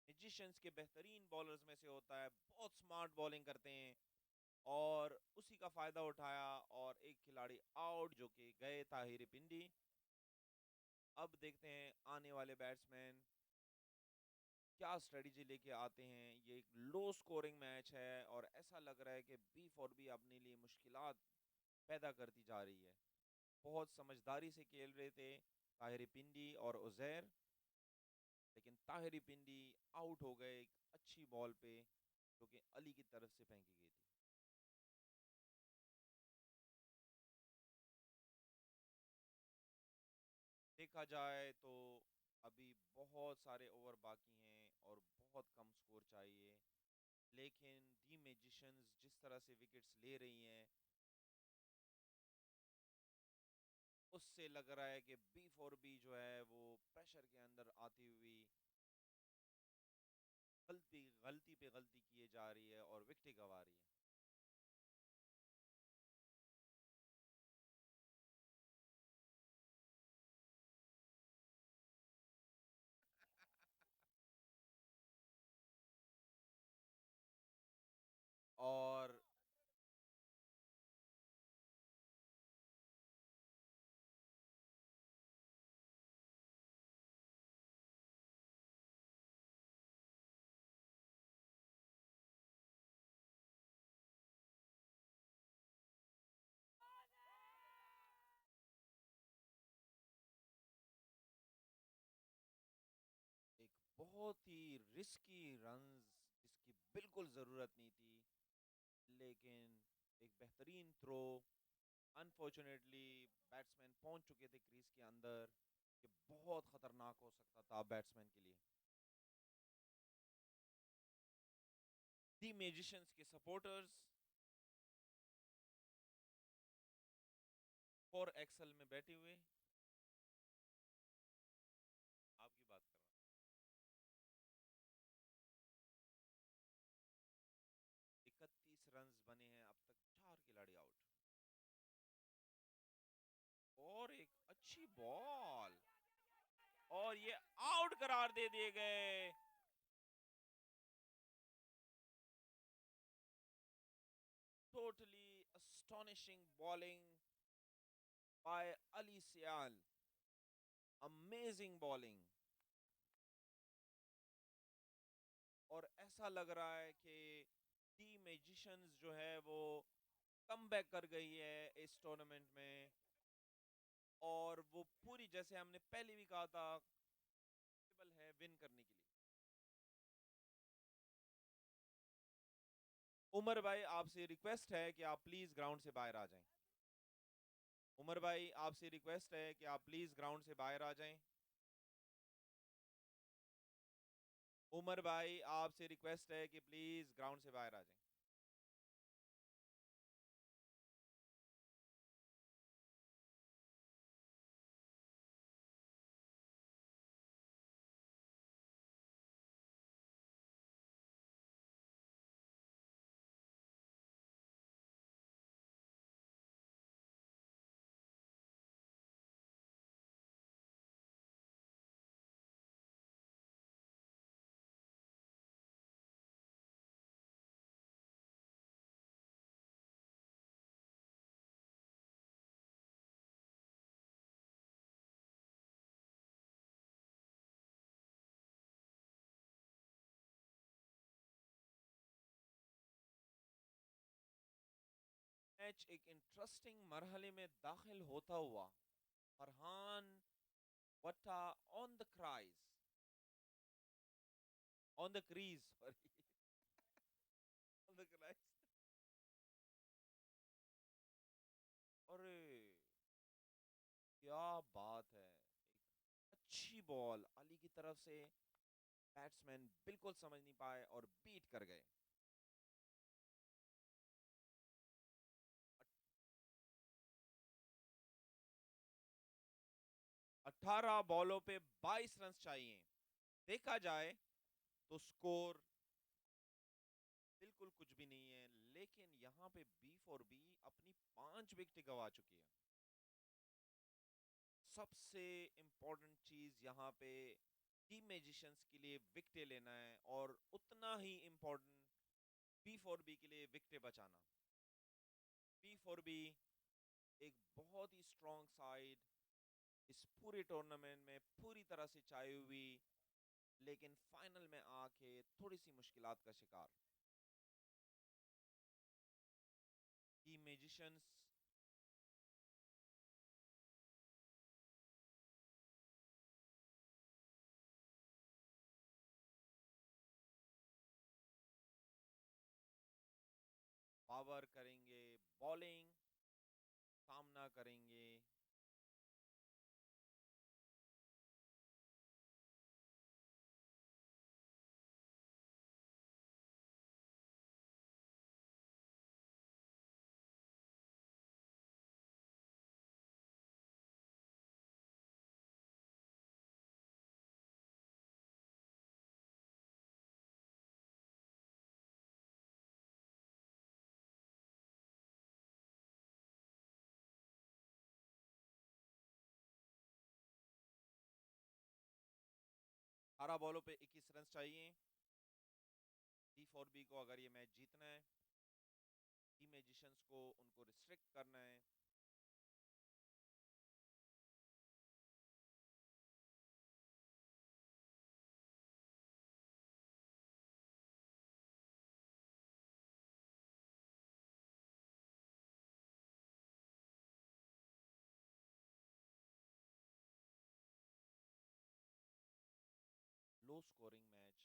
मैजिशियंस के बेहतरीन बॉलर्स में से होता है। बहुत स्मार्ट बॉलिंग करते हैं और उसी का फायदा उठाया और एक खिलाड़ी आउट, जो कि गए ताहिर पिंडी। अब देखते हैं आने वाले बैट्समैन क्या स्ट्रेटजी लेके आते हैं। ये एक लो स्कोरिंग मैच है और ऐसा लग रहा है कि बी फॉर बी अपने लिए मुश्किलात पैदा करती जा रही है। बहुत समझदारी से खेल रहे थे ताहिर पिंडी और उजैर, लेकिन ताहिर पिंडी आउट हो गए एक अच्छी बॉल पे जो कि अली की तरफ से फेंकी गई थी। देखा जाए तो अभी बहुत सारे ओवर बाकी हैं और बहुत कम स्कोर चाहिए, लेकिन दी मैजिशियंस जिस तरह से विकेट्स ले रही हैं उससे लग रहा है कि बी फॉर बी जो है वो प्रेशर के अंदर आती हुई गलती गलती पे गलती किए जा रही है और विकेट गंवा रही है। और एक बहुत ही रिस्की रन्स जिसकी बिल्कुल जरूरत नहीं थी, लेकिन एक बेहतरीन थ्रो। अनफॉर्चुनेटली बैट्समैन पहुंच चुके थे क्रीज के अंदर। ये बहुत खतरनाक हो सकता था बैट्समैन के लिए। दी मैजिशियंस के सपोर्टर्स फॉर एक्सल में बैठे हुए, आपकी बात कर रहा हूं। 31 रन्स बने हैं अब तक, 4 खिलाड़ी आउट। और एक अच्छी बॉल, और ये आउट करार दे दिए गए। Totally astonishing bowling by Ali Sial. Amazing bowling. और ऐसा लग रहा है कि दी मैजिशियंस जो है वो कम बैक कर गई है इस टूर्नामेंट में, और वो पूरी, जैसे हमने पहले भी कहा था, केवल है विन करने के लिए। उमर भाई, आपसे रिक्वेस्ट है कि आप प्लीज ग्राउंड से बाहर आ जाएं। उमर भाई, आपसे रिक्वेस्ट है कि आप प्लीज ग्राउंड से बाहर आ जाएं। उमर भाई, आपसे रिक्वेस्ट है कि प्लीज ग्राउंड से बाहर आ जाएं। मैच एक इंटरेस्टिंग मरहले में दाखिल होता हुआ Farhan Watta on the crease on the crease sorry on the crease. अरे क्या बात है, एक अच्छी बॉल अली की तरफ से, बैट्समैन बिल्कुल समझ नहीं पाए और बीट कर गए। 18 बॉलों पे 22 रन चाहिए। देखा जाए तो स्कोर बिल्कुल कुछ भी नहीं है, लेकिन यहां पे बी फॉर बी अपनी 5 विकेट गंवा चुकी है। सबसे इंपॉर्टेंट चीज यहां पे टीम मैजिशियंस के लिए विकेटें लेना है और उतना ही इंपॉर्टेंट बी फॉर बी के लिए विकेटें बचाना। बी फॉर बी एक बहुत ही स्ट्रॉन्ग साइड, इस पूरे टूर्नामेंट में पूरी तरह से चाई हुई, लेकिन फाइनल में आके थोड़ी सी मुश्किलात का शिकार। टीम मैजिशियंस पावर करेंगे, बॉलिंग सामना करेंगे। बारह बॉलों पे 21 रन चाहिए डी फॉर बी को अगर ये मैच जीतना है। टीम मैजिशियंस को उनको रिस्ट्रिक्ट करना है। Low scoring match.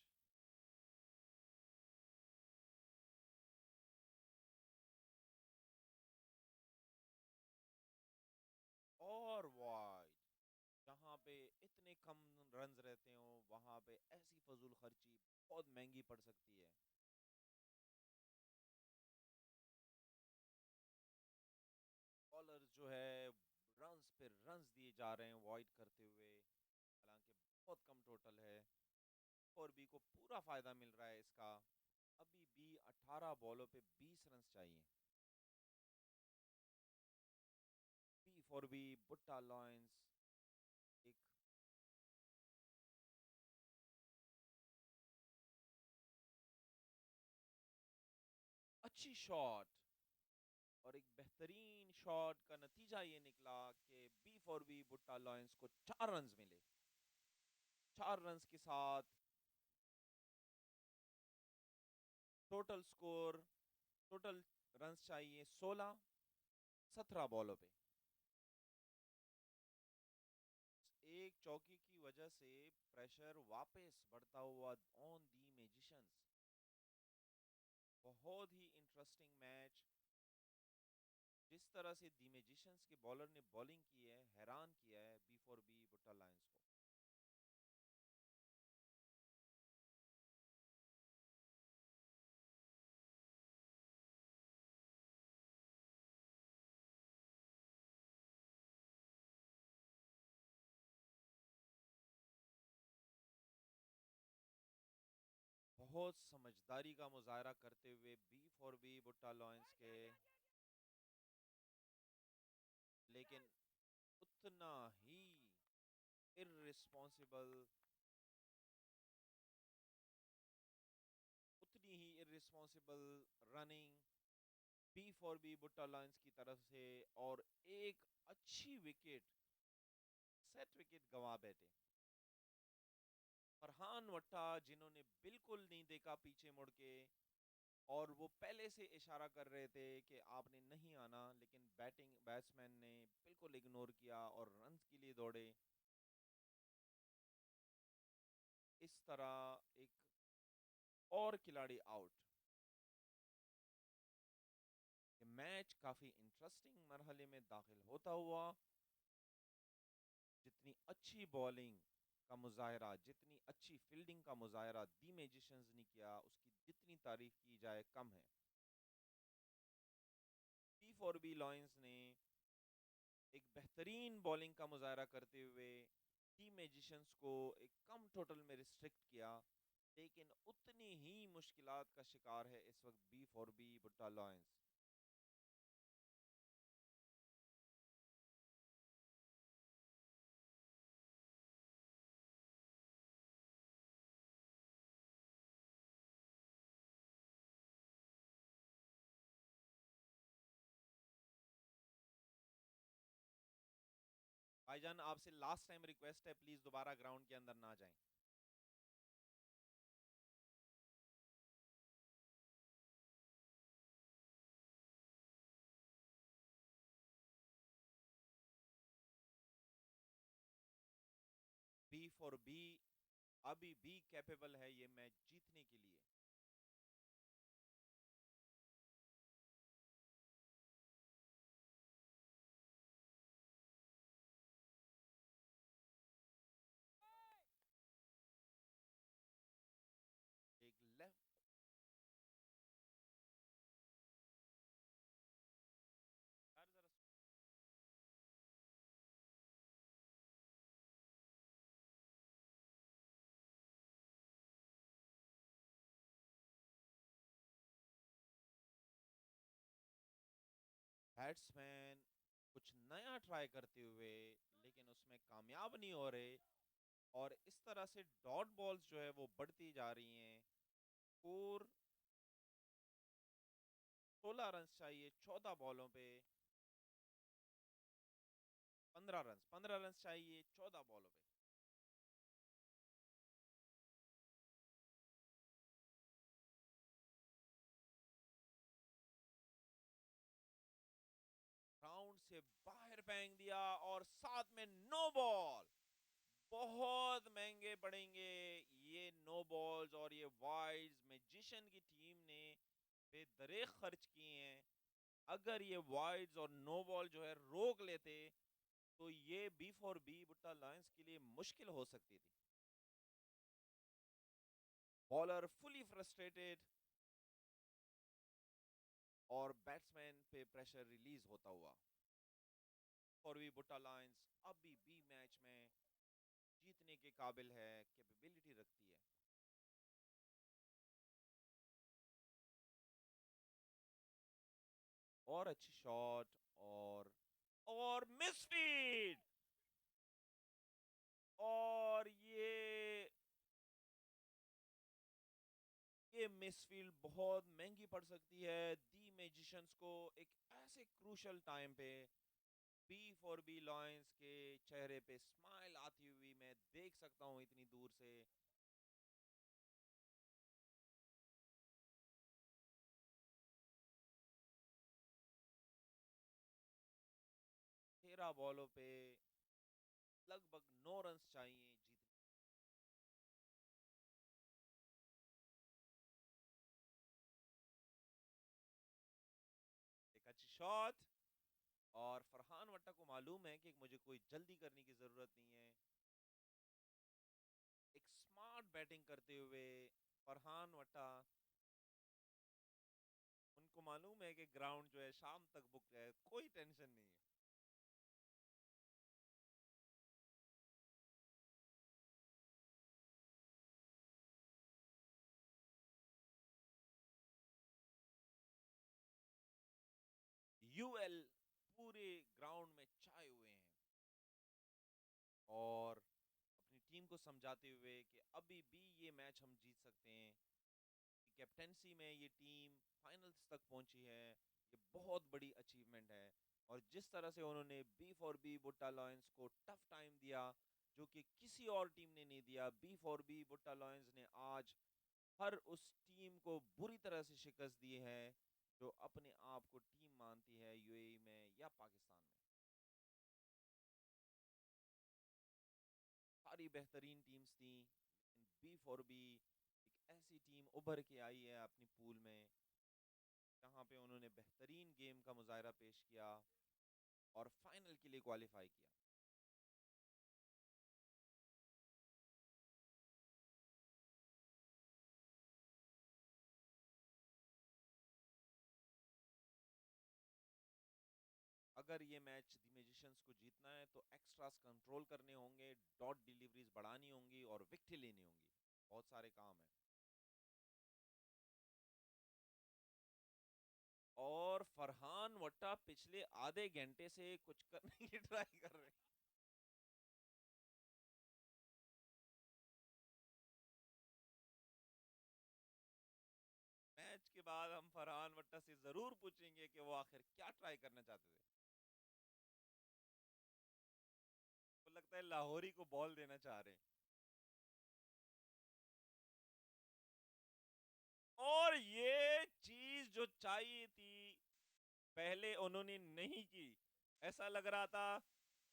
और वाइड, जहां पे इतने कम रन्स रहते हो वहां पे ऐसी फजूल खर्ची बहुत महंगी पड़ सकती है। बॉलर्स जो है रन्स पे रन्स दिए जा रहे हैं वाइड करते हुए, हालांकि बहुत कम टोटल है और बी को पूरा फायदा मिल रहा है इसका। अभी बी 18 बॉलों पे 20 रन चाहिए। B for B Butta lions एक अच्छी शॉट और एक बेहतरीन शॉट का नतीजा ये निकला कि B for B Butta Lions को 4 रन मिले। 4 रन के साथ टोटल स्कोर, टोटल रन चाहिए 16, 17 बॉलों पे। एक चौकी की वजह से प्रेशर वापस बढ़ता हुआ ऑन दी मैजिशियंस। बहुत ही इंटरेस्टिंग मैच। जिस तरह से दी मैजिशियंस के बॉलर ने बॉलिंग की है, हैरान किया है B for B Butta Lions को। बहुत समझदारी का मुजाहरा करते हुए B for B Butta Lions के, लेकिन उतना ही इररिस्पॉन्सिबल, उतनी ही irresponsible running B for B Butta Lions की तरफ से, और एक अच्छी विकेट, सेट विकेट गंवा बैठे फरहान वट्टा, जिन्होंने बिल्कुल नहीं देखा पीछे मुड़ के, और वो पहले से इशारा कर रहे थे कि आपने नहीं आना, लेकिन बैट्समैन ने बिल्कुल इग्नोर किया और रन्स के लिए दौड़े। इस तरह एक और खिलाड़ी आउट। ये मैच काफी इंटरेस्टिंग मरहले में दाखिल होता हुआ। जितनी अच्छी बॉलिंग का मुजाहरा, जितनी अच्छी फील्डिंग का मुजाहरा दी मैजिशियंस ने किया, उसकी जितनी तारीफ की जाए कम है। बी फॉर बी लॉयंस ने एक बेहतरीन बॉलिंग का मुजाहरा करते हुए दी मैजिशियंस को एक कम टोटल में रिस्ट्रिक्ट किया, लेकिन उतनी ही मुश्किलात का शिकार है इस वक्त B for B Butta lions. भाईजान, आपसे लास्ट टाइम रिक्वेस्ट है, प्लीज दोबारा ग्राउंड के अंदर ना जाएं। बी फॉर बी अभी भी कैपेबल है ये मैच जीतने के लिए। एक लेफ्ट यार जरा बैट्समैन कुछ नया ट्राई करते हुए, लेकिन उसमें कामयाब नहीं हो रहे, और इस तरह से डॉट बॉल्स जो है वो बढ़ती जा रही हैं। स्कोर 16 रन चाहिए 14 बॉलों पे। 15 रन चाहिए 14 बॉलों पे। राउंड से बाहर फेंक दिया और साथ में नो बॉल। बहुत महंगे पड़ेंगे ये नो बॉल्स और ये वाइड्स मैजिशियन की टीम ने बेदरेक खर्च किए हैं। अगर ये वाइड्स और नो बॉल जो है रोक लेते, तो ये B for B Butta Lions के लिए मुश्किल हो सकती थी। बॉलर फुली फ्रस्ट्रेटेड और बैट्समैन पे प्रेशर रिलीज होता हुआ। फॉर बी बुट्टा लायंस अभी भी मैच में जीतने के काबिल है, कैपेबिलिटी रखती है। और अच्छी शॉट और मिसफील्ड। और ये मिसफील्ड बहुत महंगी पड़ सकती है दी मैजिशियंस को एक ऐसे क्रूशल टाइम पे। बी फॉर बी लॉयंस के चेहरे पे स्माइल आती हुई मैं देख सकता हूं इतनी दूर से। 13 बॉलों पे लगभग 9 रन चाहिए जीतने। एक अच्छी शॉट, और फरहान वट्टा को मालूम है कि मुझे कोई जल्दी करने की जरूरत नहीं है। एक स्मार्ट बैटिंग करते हुए फरहान वट्टा, उनको मालूम है कि ग्राउंड जो है शाम तक बुक है, कोई टेंशन नहीं है। यूएल पूरे ग्राउंड में छाए हुए हैं और अपनी टीम को समझाते हुए कि अभी भी ये मैच हम जीत सकते हैं। कैप्टेंसी में ये टीम फाइनल्स तक पहुंची है, ये बहुत बड़ी अचीवमेंट है। और जिस तरह से उन्होंने B for B Butta Lions को टफ टाइम दिया, जो कि किसी और टीम ने नहीं दिया, B for B Butta lions ने आज हर उस टीम को बुरी तरह से शिकस्त दी है जो अपने आप को टीम मानती है यूएई में या पाकिस्तान में। सारी बेहतरीन टीम्स थी, लेकिन बी फॉर बी एक ऐसी टीम उभर के आई है अपनी पूल में जहां पे उन्होंने बेहतरीन गेम का मुजाहरा पेश किया और फाइनल के लिए क्वालिफाई किया। अगर ये मैच द मैजिशियंस को जीतना है तो एक्स्ट्रास कंट्रोल करने होंगे, डॉट डिलीवरीज बढ़ानी होंगी और विकेट लेनी होंगी। बहुत सारे काम है और फरहान वट्टा पिछले आधे घंटे से कुछ करने की ट्राई कर रहे हैं। मैच के बाद हम फरहान वट्टा से जरूर पूछेंगे कि वो आखिर क्या ट्राई करना चाहते थे। तो लगता है लाहौरी को बॉल देना चाह रहे हैं और ये चीज जो चाहिए थी पहले उन्होंने नहीं की। ऐसा लग रहा था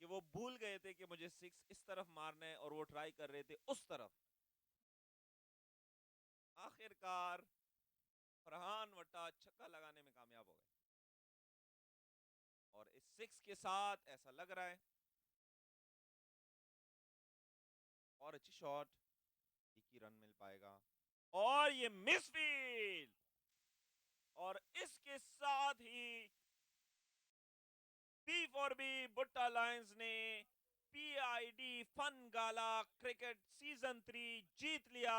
कि वो भूल गए थे कि मुझे सिक्स इस तरफ मारना है और वो ट्राई कर रहे थे उस तरफ। आखिरकार फरहान वट्टा छक्का लगाने में कामयाब हो गए और इस सिक्स के साथ ऐसा लग रहा है और अच्छी शॉट, एक ही रन मिल पाएगा और ये मिसफील्ड और इसके साथ ही B for B Butta Lions ने पीआईडी फन गाला क्रिकेट सीजन 3 जीत लिया।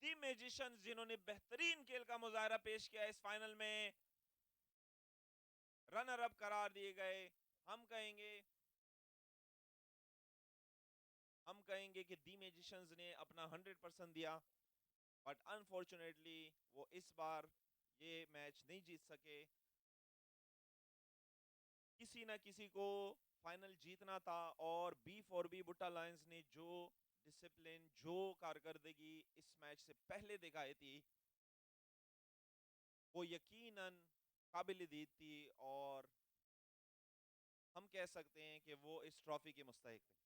दी मैजिशियंस जिन्होंने बेहतरीन खेल का मुजाहरा पेश किया इस फाइनल में रनर अप करार दिए गए। हम कहेंगे कि दी मैजिशियंस ने अपना 100% दिया, बट अनफॉर्चुनेटली वो इस बार ये मैच नहीं जीत सके। किसी ना किसी को फाइनल जीतना था और B for B Butta Lions ने जो डिसिप्लिन, जो कारकर्दगी इस मैच से पहले दिखाई थी वो यकीनन काबिल दीद थी और हम कह सकते हैं कि वो इस ट्रॉफी के मुस्तहिक थे।